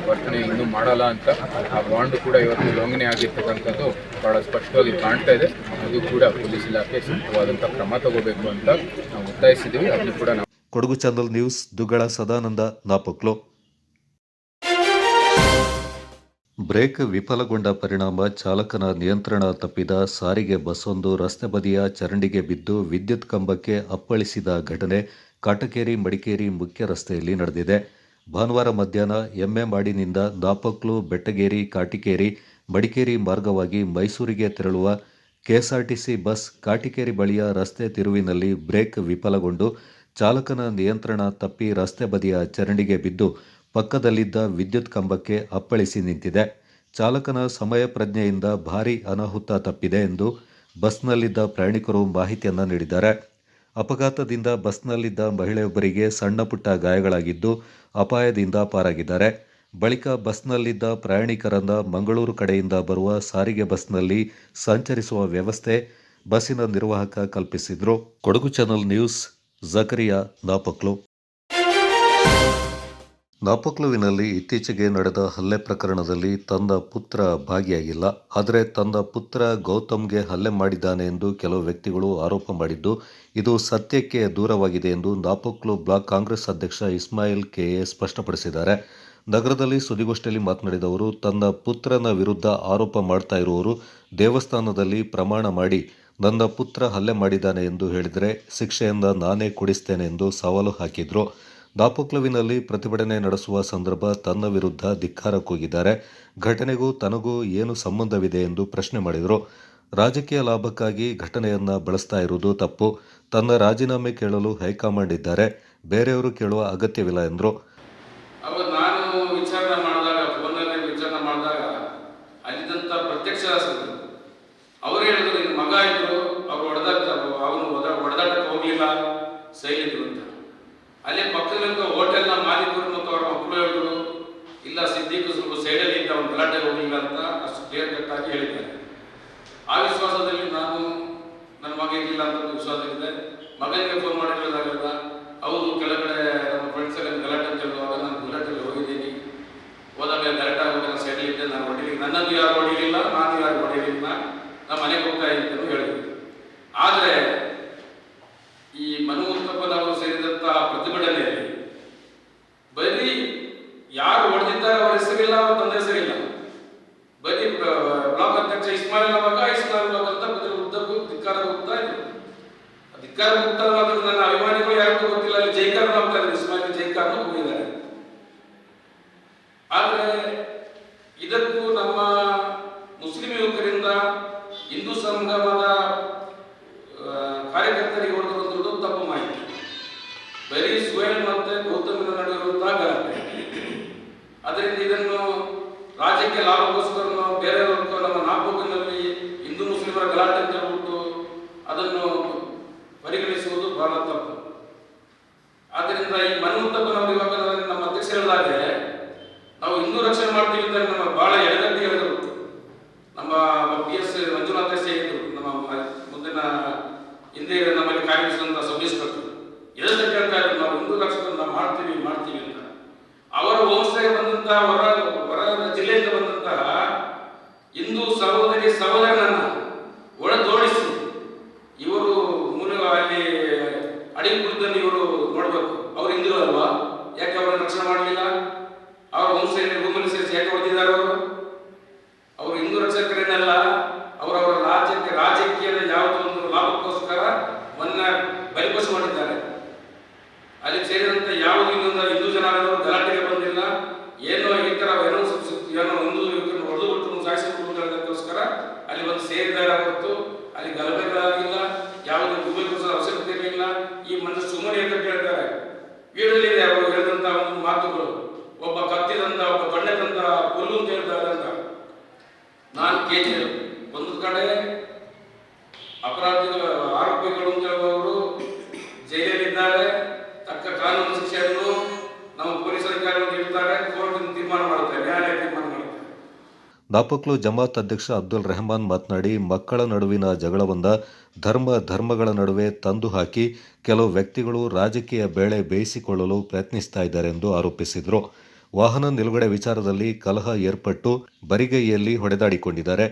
ವರ್ತನೆ ಇನ್ನೂ ಮಾಡಲ್ಲ ಅಂತ ಆ ಬಾಂಡ್ ಕೂಡ ಇವತ್ತು ಉಲ್ಲಂಘನೆ ಆಗಿರ್ತಕ್ಕಂಥದ್ದು ಬಹಳ ಸ್ಪಷ್ಟವಾಗಿ ಕಾಣ್ತಾ ಇದೆ. ಅದು ಕೂಡ ಪೊಲೀಸ್ ಇಲಾಖೆ ಸೂಕ್ತವಾದಂಥ ಕ್ರಮ ತಗೋಬೇಕು ಅಂತ ನಾವು ಒತ್ತಾಯಿಸಿದ್ದೀವಿ. ಅದು ಕೂಡ ನಾವು Kodagu channel news, Duggala Sadananda, Napoklu. Brake ವಿಫಲಗೊಂಡ ಪರಿಣಾಮ ಚಾಲಕನ ನಿಯಂತ್ರಣ ತಪ್ಪಿದ ಸಾರಿಗೆ ಬಸ್ಸೊಂದು ರಸ್ತೆ ಬದಿಯ ಚರಂಡಿಗೆ ಬಿದ್ದು ವಿದ್ಯುತ್ ಕಂಬಕ್ಕೆ ಅಪ್ಪಳಿಸಿದ ಘಟನೆ ಕಾಟಕೇರಿ ಮಡಿಕೇರಿ ಮುಖ್ಯ ರಸ್ತೆಯಲ್ಲಿ ನಡೆದಿದೆ. ಭಾನುವಾರ ಮಧ್ಯಾಹ್ನ ಎಮ್ಮೆಮಾಡಿನಿಂದ ನಾಪಕ್ಲು, ಬೆಟ್ಟಗೇರಿ, ಕಾಟಿಕೇರಿ, ಮಡಿಕೇರಿ ಮಾರ್ಗವಾಗಿ ಮೈಸೂರಿಗೆ ತೆರಳುವ ಕೆಎಸ್ಆರ್ಟಿಸಿ ಬಸ್ ಕಾಟಿಕೇರಿ ಬಳಿಯ ರಸ್ತೆ ತಿರುವಿನಲ್ಲಿ ಬ್ರೇಕ್ ವಿಫಲಗೊಂಡು ಚಾಲಕನ ನಿಯಂತ್ರಣ ತಪ್ಪಿ ರಸ್ತೆ ಬದಿಯ ಚರಂಡಿಗೆ ಬಿದ್ದು ಪಕ್ಕದಲ್ಲಿದ್ದ ವಿದ್ಯುತ್ ಕಂಬಕ್ಕೆ ಅಪ್ಪಳಿಸಿ ನಿಂತಿದೆ. ಚಾಲಕನ ಸಮಯ ಪ್ರಜ್ಞೆಯಿಂದ ಭಾರೀ ಅನಾಹುತ ತಪ್ಪಿದೆ ಎಂದು ಬಸ್ನಲ್ಲಿದ್ದ ಪ್ರಯಾಣಿಕರು ಮಾಹಿತಿಯನ್ನು ನೀಡಿದ್ದಾರೆ. ಅಪಘಾತದಿಂದ ಬಸ್ನಲ್ಲಿದ್ದ ಮಹಿಳೆಯೊಬ್ಬರಿಗೆ ಸಣ್ಣ ಪುಟ್ಟ ಗಾಯಗಳಾಗಿದ್ದು ಅಪಾಯದಿಂದ ಪಾರಾಗಿದ್ದಾರೆ. ಬಳಿಕ ಬಸ್ನಲ್ಲಿದ್ದ ಪ್ರಯಾಣಿಕರನ್ನ ಮಂಗಳೂರು ಕಡೆಯಿಂದ ಬರುವ ಸಾರಿಗೆ ಬಸ್ನಲ್ಲಿ ಸಂಚರಿಸುವ ವ್ಯವಸ್ಥೆ ಬಸ್ಸಿನ ನಿರ್ವಾಹಕ ಕಲ್ಪಿಸಿದ್ರು. Kodagu channel news, Zakariya, Napoklu. ನಾಪೋಕ್ಲುವಿನಲ್ಲಿ ಇತ್ತೀಚೆಗೆ ನಡೆದ ಹಲ್ಲೆ ಪ್ರಕರಣದಲ್ಲಿ ತನ್ನ ಪುತ್ರ ಭಾಗಿಯಾಗಿಲ್ಲ. ಆದರೆ ತನ್ನ ಪುತ್ರ ಗೌತಮ್ಗೆ ಹಲ್ಲೆ ಮಾಡಿದ್ದಾನೆ ಎಂದು ಕೆಲವು ವ್ಯಕ್ತಿಗಳು ಆರೋಪ ಮಾಡಿದ್ದು, ಇದು ಸತ್ಯಕ್ಕೆ ದೂರವಾಗಿದೆ ಎಂದು ನಾಪೋಕ್ಲು ಬ್ಲಾಕ್ ಕಾಂಗ್ರೆಸ್ ಅಧ್ಯಕ್ಷ ಇಸ್ಮಾಯಿಲ್ ಕೆಎ ಸ್ಪಷ್ಟಪಡಿಸಿದ್ದಾರೆ. ನಗರದಲ್ಲಿ ಸುದ್ದಿಗೋಷ್ಠಿಯಲ್ಲಿ ಮಾತನಾಡಿದ ಅವರು, ತನ್ನ ಪುತ್ರನ ವಿರುದ್ಧ ಆರೋಪ ಮಾಡ್ತಾ ಇರುವವರು ದೇವಸ್ಥಾನದಲ್ಲಿ ಪ್ರಮಾಣ ಮಾಡಿ ನನ್ನ ಪುತ್ರ ಹಲ್ಲೆ ಮಾಡಿದ್ದಾನೆ ಎಂದು ಹೇಳಿದರೆ ಶಿಕ್ಷೆಯನ್ನು ನಾನೇ ಕೊಡಿಸ್ತೇನೆ ಎಂದು ಸವಾಲು ಹಾಕಿದ್ರು. ನಾಪೋಕ್ಲುವಿನಲ್ಲಿ ಪ್ರತಿಭಟನೆ ನಡೆಸುವ ಸಂದರ್ಭ ತನ್ನ ವಿರುದ್ಧ ಧಿಕ್ಕಾರ ಕೂಗಿದ್ದಾರೆ. ಘಟನೆಗೂ ತನಗೂ ಏನು ಸಂಬಂಧವಿದೆ ಎಂದು ಪ್ರಶ್ನೆ ಮಾಡಿದರು. ರಾಜಕೀಯ ಲಾಭಕ್ಕಾಗಿ ಘಟನೆಯನ್ನ ಬಳಸ್ತಾ ಇರುವುದು ತಪ್ಪು. ತನ್ನ ರಾಜೀನಾಮೆ ಕೇಳಲು ಹೈಕಮಾಂಡ್ ಇದ್ದಾರೆ, ಬೇರೆಯವರು ಕೇಳುವ ಅಗತ್ಯವಿಲ್ಲ ಎಂದರು. ನಾನು ವಿಚಾರಣೆ ಮಾಡಿದಾಗ ಫೋನಲ್ಲಿ ವಿಚಾರಣೆ ಮಾಡಿದಾಗ ಅಲ್ಲಿದ್ದಂಥ ಪ್ರತ್ಯಕ್ಷ ಅವರು ಹೇಳಿದ್ರು, ನಿನ್ನ ಮಗ ಇದ್ರು, ಅವ್ರು ಹೊಡೆದಾಟಕ್ಕೆ ಹೋಗ್ಲಿಲ್ಲ, ಸೈಲಿದ್ರು ಅಂತ. ಅಲ್ಲೇ ಪಕ್ಕದಲ್ಲಿದ್ದ ಹೋಟೆಲ್ನ ಮಾಲೀಕರು ಮತ್ತು ಅವರ ಮಕ್ಕಳು ಹೇಳಿದ್ರು, ಇಲ್ಲ ಸಿದ್ದಿಕ್ ಸ್ವಲ್ಪ ಸೈಡಲ್ಲಿ ಇದ್ದ ಅವ್ನು ಗಲಾಟೆಗೆ ಹೋಗಿಲ್ಲ ಅಂತ ಅಷ್ಟು ಕ್ಲಿಯರ್ ಕಟ್ ಆಗಿ ಹೇಳಿದ್ದಾರೆ. ಆ ವಿಶ್ವಾಸದಲ್ಲಿ ನಾನು ನನ್ನ ಮಗ ಇರಲಿಲ್ಲ ಅಂತ ವಿಶ್ವಾಸವಿದೆ. ಮಗನಿಗೆ ಫೋನ್ ಮಾಡಿ ಹೇಳಿದಾಗಲ್ಲ, ಹೌದು ಕೆಳಗಡೆ ನಮ್ಮ ಫ್ರೆಂಡ್ಸ್ ಎಲ್ಲ ಗಲಾಟೆ ಅಂತ ಹೇಳುವಾಗ ನಾನು ಗಲಾಟೆಗೆ ಹೋಗಿದ್ದೀನಿ, ಹೋದಾಗ ಗಲಾಟೆ ಆಗುವಾಗ ನಾನು ಸೈಡಲ್ಲಿ ಇದ್ದೆ, ನಾನು ಹೊಡಿಲಿಲ್ಲ, ನನ್ನನ್ನು ಯಾರು ಹೊಡಿಲಿಲ್ಲ, ನಾನು ಯಾರು ಹೊಡಿಲಿಲ್ಲ, ನಾನು ಮನೆಗೆ ಹೋಗ್ತಾ ಇದ್ದೀನಿ ಹೇಳಿದ್ರು. ಆದರೆ ಈ ಮನು ಉತ್ತಪ್ಪನವರು ಸೇರಿದಂತಹ ಪ್ರತಿಭಟನೆಯಲ್ಲಿ ಬರೀ ಯಾರು ಹೊಡೆದಿದ್ದಾರೆ ಅವರ ಹೆಸರಿಲ್ಲ, ಅವರ ತಂದೆ ಹೆಸರಿಲ್ಲ, ಬರೀ ಬ್ಲಾಕ್ ಅಧ್ಯಕ್ಷ ಇಸ್ಮಾಯಿಲ್ ಅವಾಗ ಇಸ್ಮಾಯಿಲ್ ಅಂತ ಉದ್ದಕ್ಕೂ ಧಿಕ್ಕಾರ ಹೋಗ್ತಾ ಇದ್ರು. ಧಿಕ್ಕಾರ ಹೋಗ್ತಾ ಮಾತ್ರ ನನ್ನ ಅಭಿಮಾನಿಗಳು ಯಾರಿಗೂ ಗೊತ್ತಿಲ್ಲ, ಅಲ್ಲಿ ಜೈಕಾರ ಹೋಗ್ತಾ ಇದ್ರು, ಇಸ್ಮಾಯಿಲ್ ಜೈಕಾರ ಹೋಗಿದ್ದಾರೆ. ಆದರೆ ಇದಕ್ಕೂ ನಮ್ಮ ಮುಸ್ಲಿಂ ಯುವಕರಿಂದ ಹಿಂದೂ ಸಂಗಮದ ಕಾರ್ಯಕರ್ತರಿಗೆ ಹೊಡೆದಿರುವುದು ತಪ್ಪು ಮಾಹಿತಿ. ಬರೀ ಸುಹೇಲ್ ಮತ್ತೆ ಗೌತಮಿನ ನಡುವಿರುವಂತಹ ಗಲಾಟೆ. ಅದರಿಂದ ಇದನ್ನು ರಾಜ್ಯಕ್ಕೆ ಲಾಭಕ್ಕೋಸ್ಕರ ಬೇರೆಯವರು ನಮ್ಮ ನಾಪೋಕ್ಲಿನಲ್ಲಿ ಹಿಂದೂ ಮುಸ್ಲಿಮರ ಗಲಾಟೆ ಅಂತ ಹೇಳ್ಬಿಟ್ಟು ಅದನ್ನು ಪರಿಗಣಿಸುವುದು ಬಹಳ ತಪ್ಪು. ಆದ್ದರಿಂದ ಈ ಮನ್ನುತ್ತಪ್ಪನವರು ಇವಾಗ ನಮ್ಮ ಅಧ್ಯಕ್ಷರು ಹೇಳಿದಾಗೆ ನಾವು ಹಿಂದೂ ರಕ್ಷಣೆ ಮಾಡ್ತೀವಿ ಅಂತ ನಮ್ಮ ಬಹಳ ಎಡಗಟ್ಟಿ ಹೇಳಿದರು. ನಮ್ಮ PS ಮಂಜುನಾಥ ಹೇಳಿದರು, ನಮ್ಮ ಮುಂದಿನ ಹಿಂದೆ ನಮ್ಮಲ್ಲಿ ಕಾರ್ಯನಿರ್ವಹಿಸಿದಂಥ ಸಬ್ ಇನ್ಸ್ಪೆಕ್ಟರ್ ಎಲ್ಲಿ ಕೇಳ್ತಾ ಇದ್ರು, ನಾವು ಹಿಂದೂ ರಕ್ಷಣೆ ನಾವು ಮಾಡ್ತೀವಿ ಅಂತ. ಅವರ ಹೋಮ್ಸ್ಟೇಗೆ ಬಂದಂತಹ ಹೊರ ಜಿಲ್ಲೆಯಿಂದ ಬಂದಂತಹ ಹಿಂದೂ ಸಹೋದರನನ್ನ ಒಳದೋಡಿಸಿ ಇವರು ಮೂಲ ಅಲ್ಲಿ ಅಡಿಗೆ ಕುಳಿತನ್ನು ಇವರು ನೋಡ್ಬೇಕು, ಅವ್ರು ಹಿಂದೂ ಅಲ್ವಾ, ಯಾಕೆ ಅವರನ್ನು ರಕ್ಷಣೆ ಮಾಡಲಿಲ್ಲ? ಅವ್ರ ಹೋಮ್ಸ್ಟೇ ರೂಮಲ್ಲಿ ಸೇರಿಸಿ ಯಾಕೆ ಹೊಡೆದಿದ್ದಾರೆ? ಅವರು ಹಿಂದೂ ರಕ್ಷಕರೇನಲ್ಲ, ಅವರವರ ರಾಜಕೀಯದ ಯಾವುದೋ ಒಂದು ಲಾಭಕ್ಕೋಸ್ಕರ ಬಲಿಪೋಷ ಮಾಡಿದ್ದಾರೆ. ಅಲ್ಲಿ ಸೇರಿದಂತೆ ಯಾವುದೂ ಇನ್ನೊಂದು ಹಿಂದೂ ಜನಾಂಗದವರು ಗಲಾಟೆಗೆ ಬಂದಿಲ್ಲ. ಏನೋ ಈ ತರ ಏನೋ ಹಿಂದೂ ಹೊಡೆದು ಬಿಟ್ಟು ಸಾಯಿಸಿಕೊಳ್ಳೋದಕ್ಕೋಸ್ಕರ ಅಲ್ಲಿ ಒಂದು ಸೇರಿದ್ದಾರೆ ಹೊರತು ಅಲ್ಲಿ ಗಲಭೆಗಳಾಗಿಲ್ಲ, ಯಾವುದೇ ಗುಬೆಗೋಸ್ಕರ ಅವಶ್ಯಕತೆ ಇರಲಿಲ್ಲ. ಈ ಮನುಷ್ಯ ಸುಮ್ಮನೆ ಅಂತ ಕೇಳ್ತಾರೆ. ವೀಡಿಯೋದಲ್ಲಿದೆ ಅವರು ಹೇಳಿದಂತ ಒಂದು ಮಾತುಗಳು, ಒಬ್ಬ ಕತ್ತಿದಂತ, ಒಬ್ಬ ಕಣ್ಣೆದಂತ, ಕೊಲ್ಲು ಅಂತ ಹೇಳ್ತಾರೆ ಅಂತ. ನಾನು KG ಒಂದು ಕಡೆ ಆರೋಪಿಗಳು ಅಂತ ಹೇಳುವವರು ಜೈಲಲ್ಲಿದ್ದಾರೆ, ತಕ್ಕ ಕಾನೂನು ಶಿಕ್ಷೆಯನ್ನು ನಮ್ಮ ಪೊಲೀಸ್ ಅಧಿಕಾರಿಗಳು ನೀಡುತ್ತಾರೆ, ಕೋರ್ಟ್ ತೀರ್ಮಾನ ಮಾಡುತ್ತಾರೆ, ನ್ಯಾಯಾಲಯ ತೀರ್ಮಾನ ಮಾಡುತ್ತಾರೆ. ನಾಪೋಕ್ಲು ಜಮಾತ್ ಅಧ್ಯಕ್ಷ ಅಬ್ದುಲ್ ರೆಹಮಾನ್ ಮಾತನಾಡಿ, ಮಕ್ಕಳ ನಡುವಿನ ಜಗಳವನ್ನ ಧರ್ಮಗಳ ನಡುವೆ ತಂದು ಹಾಕಿ ಕೆಲವು ವ್ಯಕ್ತಿಗಳು ರಾಜಕೀಯ ಬೇಳೆ ಬೇಯಿಸಿಕೊಳ್ಳಲು ಪ್ರಯತ್ನಿಸ್ತಾ ಇದ್ದಾರೆ ಎಂದು ಆರೋಪಿಸಿದರು. ವಾಹನ ನಿಲುಗಡೆ ವಿಚಾರದಲ್ಲಿ ಕಲಹ ಏರ್ಪಟ್ಟು ಬರಿಗೈಯಲ್ಲಿ ಹೊಡೆದಾಡಿಕೊಂಡಿದ್ದಾರೆ.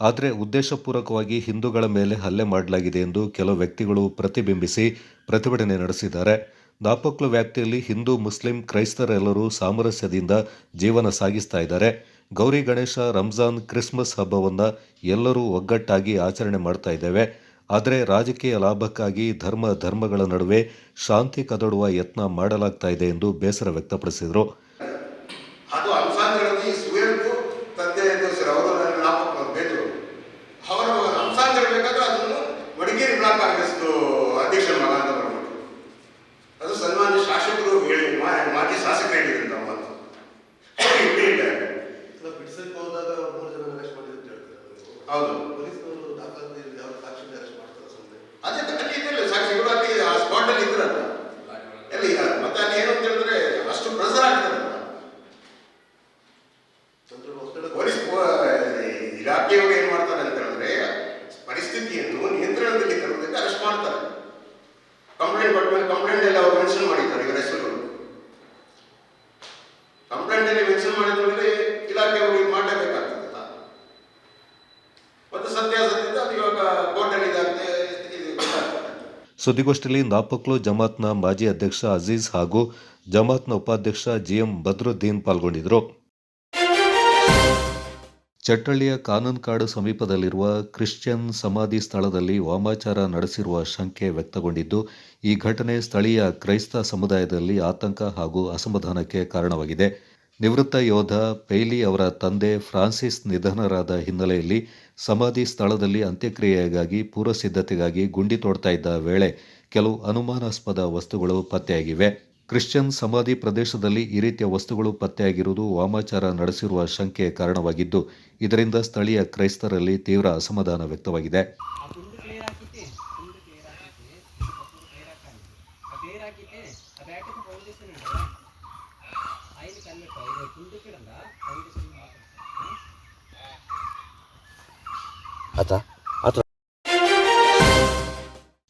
ಆದರೆ ಉದ್ದೇಶಪೂರ್ವಕವಾಗಿ ಹಿಂದೂಗಳ ಮೇಲೆ ಹಲ್ಲೆ ಮಾಡಲಾಗಿದೆ ಎಂದು ಕೆಲವು ವ್ಯಕ್ತಿಗಳು ಪ್ರತಿಬಿಂಬಿಸಿ ಪ್ರತಿಭಟನೆ ನಡೆಸಿದ್ದಾರೆ. ನಾಪೋಕ್ಲು ವ್ಯಾಪ್ತಿಯಲ್ಲಿ ಹಿಂದೂ, ಮುಸ್ಲಿಂ, ಕ್ರೈಸ್ತರೆಲ್ಲರೂ ಸಾಮರಸ್ಯದಿಂದ ಜೀವನ ಸಾಗಿಸ್ತಾ ಇದ್ದಾರೆ. ಗೌರಿ ಗಣೇಶ, ರಂಜಾನ್, ಕ್ರಿಸ್ಮಸ್ ಹಬ್ಬವನ್ನು ಎಲ್ಲರೂ ಒಗ್ಗಟ್ಟಾಗಿ ಆಚರಣೆ ಮಾಡ್ತಾ ಇದ್ದೇವೆ. ಆದರೆ ರಾಜಕೀಯ ಲಾಭಕ್ಕಾಗಿ ಧರ್ಮಗಳ ನಡುವೆ ಶಾಂತಿ ಕದಡುವ ಯತ್ನ ಮಾಡಲಾಗ್ತಾ ಇದೆ ಎಂದು ಬೇಸರ ವ್ಯಕ್ತಪಡಿಸಿದರು. ಅದು ಅಂಶಾಂಶಗಳಲ್ಲಿ ಸುವೇಲ್ಗೂ ತಂದೆ ಅವರು ಬೇಟರು ಅವರು ಅಂಶಾಂಶಗಳಾದ್ರೆ ಅದನ್ನು ಮಡಿಕೇರಿ ಬ್ಲಾಕ್ ಕಾಂಗ್ರೆಸ್ ಅಧ್ಯಕ್ಷ ಮಗ ಅಂತ ಬರ್ಬಿಟ್ಟು ಅದು ಸನ್ಮಾನ್ಯ ಶಾಸಕರು ಹೇಳಿ ಮಾಜಿ ಶಾಸಕರು ಹೇಳಿದ್ರು ಅಂತ ಮಾತು ಬಿಡಿಸಕ್ಕೆ ಹೋದಾಗ 3 ಜನ ಅರೆಸ್ಟ್ ಮಾಡಿದ್ರು ಅಂತ ಹೇಳ್ತಾರೆ. ಹೌದು, ಪೊಲೀಸ್ನವರು ದಾಖಲೆ ಯಾವ ಸಾಕ್ಷಿ ಅರೆಸ್ಟ್ ಮಾಡ್ತಾರೆ ಸುಮ್ಮನೆ. ಅದೇ ಅಲ್ಲಿ ಇದೆಲ್ಲ ಸಾಕ್ಷಿಗಳು ಅಲ್ಲಿ ಆ ಸ್ಪಾಟ್ ಅಲ್ಲಿ ಇದ್ರಲ್ಲ ಎಲ್ಲಿ ಮತ್ತೆ ಅಲ್ಲಿ ಏನು ಅಂತ ಹೇಳಿದ್ರೆ ಅಷ್ಟು ಪ್ರೆಸರ್ ಆಗ್ತಾರಲ್ಲ ಪೊಲೀಸ್ ಇಲಾಖೆಯವರು ಏನ್ ಮಾಡ್ತಾರೆ ಅಂತ ಹೇಳಿದ್ರೆ ಪರಿಸ್ಥಿತಿಯನ್ನು ನಿಯಂತ್ರಣದಲ್ಲಿ ತರುವುದಕ್ಕೆ ಅರೆಸ್ಟ್ ಮಾಡ್ತಾರೆ. ಕಂಪ್ಲೇಂಟ್ ಕೊಟ್ಟ ಮೇಲೆ ಕಂಪ್ಲೇಂಟ್ ಎಲ್ಲ ಅವರು ಮೆನ್ಷನ್ ಮಾಡಿದ್ದಾರೆ ಇವರ ಹೆಸರುಗಳು. ಸುದ್ದಿಗೋಷ್ಠಿಯಲ್ಲಿ ನಾಪಕ್ಲು ಜಮಾತ್ನ ಮಾಜಿ ಅಧ್ಯಕ್ಷ ಅಜೀಜ್ ಹಾಗೂ ಜಮಾತ್ನ ಉಪಾಧ್ಯಕ್ಷ ಜಿಎಂ ಬದ್ರುದ್ದೀನ್ ಪಾಲ್ಗೊಂಡಿದ್ದರು. ಚಟ್ಟಳ್ಳಿಯ ಕಾನನ್ಕಾಡು ಸಮೀಪದಲ್ಲಿರುವ ಕ್ರಿಶ್ಚಿಯನ್ ಸಮಾಧಿ ಸ್ಥಳದಲ್ಲಿ ವಾಮಾಚಾರ ನಡೆಸಿರುವ ಶಂಕೆ ವ್ಯಕ್ತಗೊಂಡಿದ್ದು, ಈ ಘಟನೆ ಸ್ಥಳೀಯ ಕ್ರೈಸ್ತ ಸಮುದಾಯದಲ್ಲಿ ಆತಂಕ ಹಾಗೂ ಅಸಮಾಧಾನಕ್ಕೆ ಕಾರಣವಾಗಿದೆ. ನಿವೃತ್ತ ಯೋಧ ಪೈಲಿ ಅವರ ತಂದೆ ಫ್ರಾನ್ಸಿಸ್ ನಿಧನರಾದ ಹಿನ್ನೆಲೆಯಲ್ಲಿ ಸಮಾಧಿ ಸ್ಥಳದಲ್ಲಿ ಅಂತ್ಯಕ್ರಿಯೆಗಾಗಿ ಪೂರ್ವಸಿದ್ಧತೆಗಾಗಿ ಗುಂಡಿ ತೋಡ್ತಾ ಇದ್ದ ವೇಳೆ ಕೆಲವು ಅನುಮಾನಾಸ್ಪದ ವಸ್ತುಗಳು ಪತ್ತೆಯಾಗಿವೆ. ಕ್ರಿಶ್ಚಿಯನ್ ಸಮಾಧಿ ಪ್ರದೇಶದಲ್ಲಿ ಈ ರೀತಿಯ ವಸ್ತುಗಳು ಪತ್ತೆಯಾಗಿರುವುದು ವಾಮಾಚಾರ ನಡೆಸಿರುವ ಶಂಕೆ ಕಾರಣವಾಗಿದ್ದು, ಇದರಿಂದ ಸ್ಥಳೀಯ ಕ್ರೈಸ್ತರಲ್ಲಿ ತೀವ್ರ ಅಸಮಾಧಾನ ವ್ಯಕ್ತವಾಗಿದೆ.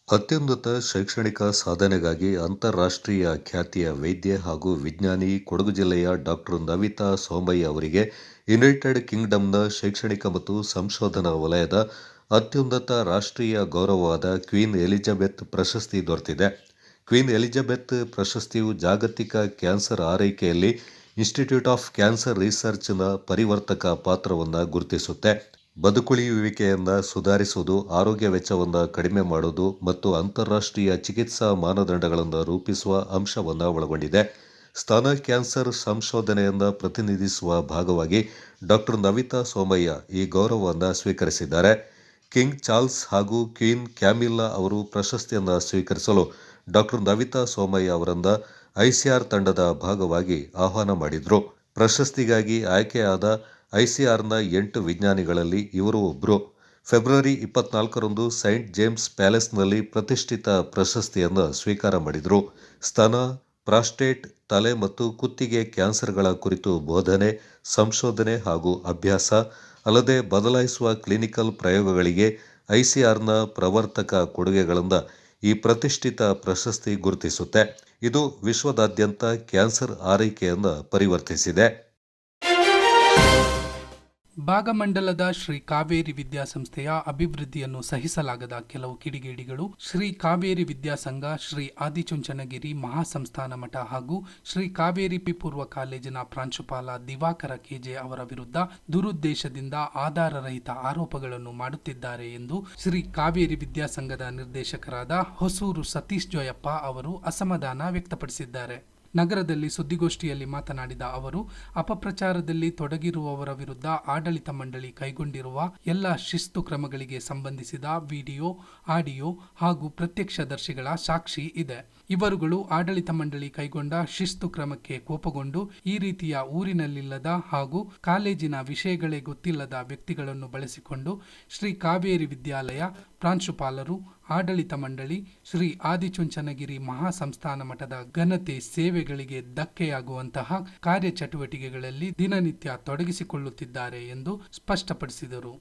ಅತ್ಯುನ್ನತ ಶೈಕ್ಷಣಿಕ ಸಾಧನೆಗಾಗಿ ಅಂತಾರಾಷ್ಟ್ರೀಯ ಖ್ಯಾತಿಯ ವೈದ್ಯ ಹಾಗೂ ವಿಜ್ಞಾನಿ ಕೊಡಗು ಜಿಲ್ಲೆಯ ಡಾಕ್ಟರ್ ನವಿತಾ ಸೋಮಯ್ಯ ಅವರಿಗೆ ಯುನೈಟೆಡ್ ಕಿಂಗ್ಡಮ್ನ ಶೈಕ್ಷಣಿಕ ಮತ್ತು ಸಂಶೋಧನಾ ವಲಯದ ಅತ್ಯುನ್ನತ ರಾಷ್ಟ್ರೀಯ ಗೌರವವಾದ ಕ್ವೀನ್ ಎಲಿಜಬೆತ್ ಪ್ರಶಸ್ತಿ ದೊರೆತಿದೆ. ಕ್ವೀನ್ ಎಲಿಜಬೆತ್ ಪ್ರಶಸ್ತಿಯು ಜಾಗತಿಕ ಕ್ಯಾನ್ಸರ್ ಆರೈಕೆಯಲ್ಲಿ ಇನ್ಸ್ಟಿಟ್ಯೂಟ್ ಆಫ್ ಕ್ಯಾನ್ಸರ್ ರಿಸರ್ಚ್ನ ಪರಿವರ್ತಕ ಪಾತ್ರವನ್ನು ಗುರುತಿಸುತ್ತೆ. ಬದುಕುಳಿಯುವಿಕೆಯನ್ನು ಸುಧಾರಿಸುವುದು, ಆರೋಗ್ಯ ವೆಚ್ಚವನ್ನು ಕಡಿಮೆ ಮಾಡುವುದು ಮತ್ತು ಅಂತಾರಾಷ್ಟ್ರೀಯ ಚಿಕಿತ್ಸಾ ಮಾನದಂಡಗಳನ್ನು ರೂಪಿಸುವ ಅಂಶವನ್ನು ಒಳಗೊಂಡಿದೆ. ಸ್ತನ ಕ್ಯಾನ್ಸರ್ ಸಂಶೋಧನೆಯನ್ನು ಪ್ರತಿನಿಧಿಸುವ ಭಾಗವಾಗಿ ಡಾಕ್ಟರ್ ನವಿತಾ ಸೋಮಯ್ಯ ಈ ಗೌರವವನ್ನು ಸ್ವೀಕರಿಸಿದ್ದಾರೆ. ಕಿಂಗ್ ಚಾರ್ಲ್ಸ್ ಹಾಗೂ ಕ್ವೀನ್ ಕ್ಯಾಮಿಲ್ಲಾ ಅವರು ಪ್ರಶಸ್ತಿಯನ್ನು ಸ್ವೀಕರಿಸಲು ಡಾಕ್ಟರ್ ನವಿತಾ ಸೋಮಯ್ಯ ಅವರನ್ನು ಐಸಿಆರ್ ತಂಡದ ಭಾಗವಾಗಿ ಆಹ್ವಾನ ಮಾಡಿದರು. ಪ್ರಶಸ್ತಿಗಾಗಿ ಆಯ್ಕೆಯಾದ ಐಸಿಆರ್ನ 8 ವಿಜ್ಞಾನಿಗಳಲ್ಲಿ ಇವರು ಒಬ್ಬರು. ಫೆಬ್ರವರಿ 24ರಂದು ಸೈಂಟ್ ಜೇಮ್ಸ್ ಪ್ಯಾಲೇಸ್ನಲ್ಲಿ ಪ್ರತಿಷ್ಠಿತ ಪ್ರಶಸ್ತಿಯನ್ನು ಸ್ವೀಕಾರ ಮಾಡಿದರು. ಸ್ತನ, ಪ್ರಾಸ್ಟೇಟ್, ತಲೆ ಮತ್ತು ಕುತ್ತಿಗೆ ಕ್ಯಾನ್ಸರ್ಗಳ ಕುರಿತು ಬೋಧನೆ, ಸಂಶೋಧನೆ ಹಾಗೂ ಅಭ್ಯಾಸ ಅಲ್ಲದೆ ಬದಲಾಯಿಸುವ ಕ್ಲಿನಿಕಲ್ ಪ್ರಯೋಗಗಳಿಗೆ ಐಸಿಆರ್ನ ಪ್ರವರ್ತಕ ಕೊಡುಗೆಗಳಿಂದ ಈ ಪ್ರತಿಷ್ಠಿತ ಪ್ರಶಸ್ತಿ ಗುರುತಿಸುತ್ತೆ. ಇದು ವಿಶ್ವದಾದ್ಯಂತ ಕ್ಯಾನ್ಸರ್ ಆರೈಕೆಯನ್ನು ಪರಿವರ್ತಿಸಿದೆ. ಭಾಗಮಂಡಲದ ಶ್ರೀ ಕಾವೇರಿ ವಿದ್ಯಾಸಂಸ್ಥೆಯ ಅಭಿವೃದ್ಧಿಯನ್ನು ಸಹಿಸಲಾಗದ ಕೆಲವು ಕಿಡಿಗೇಡಿಗಳು ಶ್ರೀ ಕಾವೇರಿ ವಿದ್ಯಾಸಂಘ, ಶ್ರೀ ಆದಿಚುಂಚನಗಿರಿ ಮಹಾಸಂಸ್ಥಾನ ಮಠ ಹಾಗೂ ಶ್ರೀ ಕಾವೇರಿ ಪೂರ್ವ ಕಾಲೇಜಿನ ಪ್ರಾಂಶುಪಾಲ ದಿವಾಕರ ಕೆಜೆ ಅವರ ವಿರುದ್ಧ ದುರುದ್ದೇಶದಿಂದ ಆಧಾರರಹಿತ ಆರೋಪಗಳನ್ನು ಮಾಡುತ್ತಿದ್ದಾರೆ ಎಂದು ಶ್ರೀ ಕಾವೇರಿ ವಿದ್ಯಾಸಂಘದ ನಿರ್ದೇಶಕರಾದ ಹೊಸೂರು ಸತೀಶ್ ಜೋಯಪ್ಪ ಅವರು ಅಸಮಾಧಾನ ವ್ಯಕ್ತಪಡಿಸಿದ್ದಾರೆ. ನಗರದಲ್ಲಿ ಸುದ್ದಿಗೋಷ್ಠಿಯಲ್ಲಿ ಮಾತನಾಡಿದ ಅವರು, ಅಪಪ್ರಚಾರದಲ್ಲಿ ತೊಡಗಿರುವವರ ವಿರುದ್ಧ ಆಡಳಿತ ಮಂಡಳಿ ಕೈಗೊಂಡಿರುವ ಎಲ್ಲ ಶಿಸ್ತು ಕ್ರಮಗಳಿಗೆ ಸಂಬಂಧಿಸಿದ ವಿಡಿಯೋ, ಆಡಿಯೋ ಹಾಗೂ ಪ್ರತ್ಯಕ್ಷದರ್ಶಿಗಳ ಸಾಕ್ಷಿ ಇದೆ. ಇವರುಗಳು ಆಡಳಿತ ಮಂಡಳಿ ಕೈಗೊಂಡ ಶಿಸ್ತು ಕ್ರಮಕ್ಕೆ ಕೋಪಗೊಂಡು ಈ ರೀತಿಯ ಊರಿನಲ್ಲಿಲ್ಲದ ಹಾಗೂ ಕಾಲೇಜಿನ ವಿಷಯಗಳೇ ಗೊತ್ತಿಲ್ಲದ ವ್ಯಕ್ತಿಗಳನ್ನು ಬಳಸಿಕೊಂಡು ಶ್ರೀ ಕಾವೇರಿ ವಿದ್ಯಾಲಯ ಪ್ರಾಂಶುಪಾಲರು, ಆಡಳಿತ ಮಂಡಳಿ, ಶ್ರೀ ಆದಿಚುಂಚನಗಿರಿ ಮಹಾಸಂಸ್ಥಾನ ಮಠದ ಘನತೆ ಸೇವೆಗಳಿಗೆ ಧಕ್ಕೆಯಾಗುವಂತಹ ಕಾರ್ಯಚಟುವಟಿಕೆಗಳಲ್ಲಿ ದಿನನಿತ್ಯ ತೊಡಗಿಸಿಕೊಳ್ಳುತ್ತಿದ್ದಾರೆ ಎಂದು ಸ್ಪಷ್ಟಪಡಿಸಿದರು.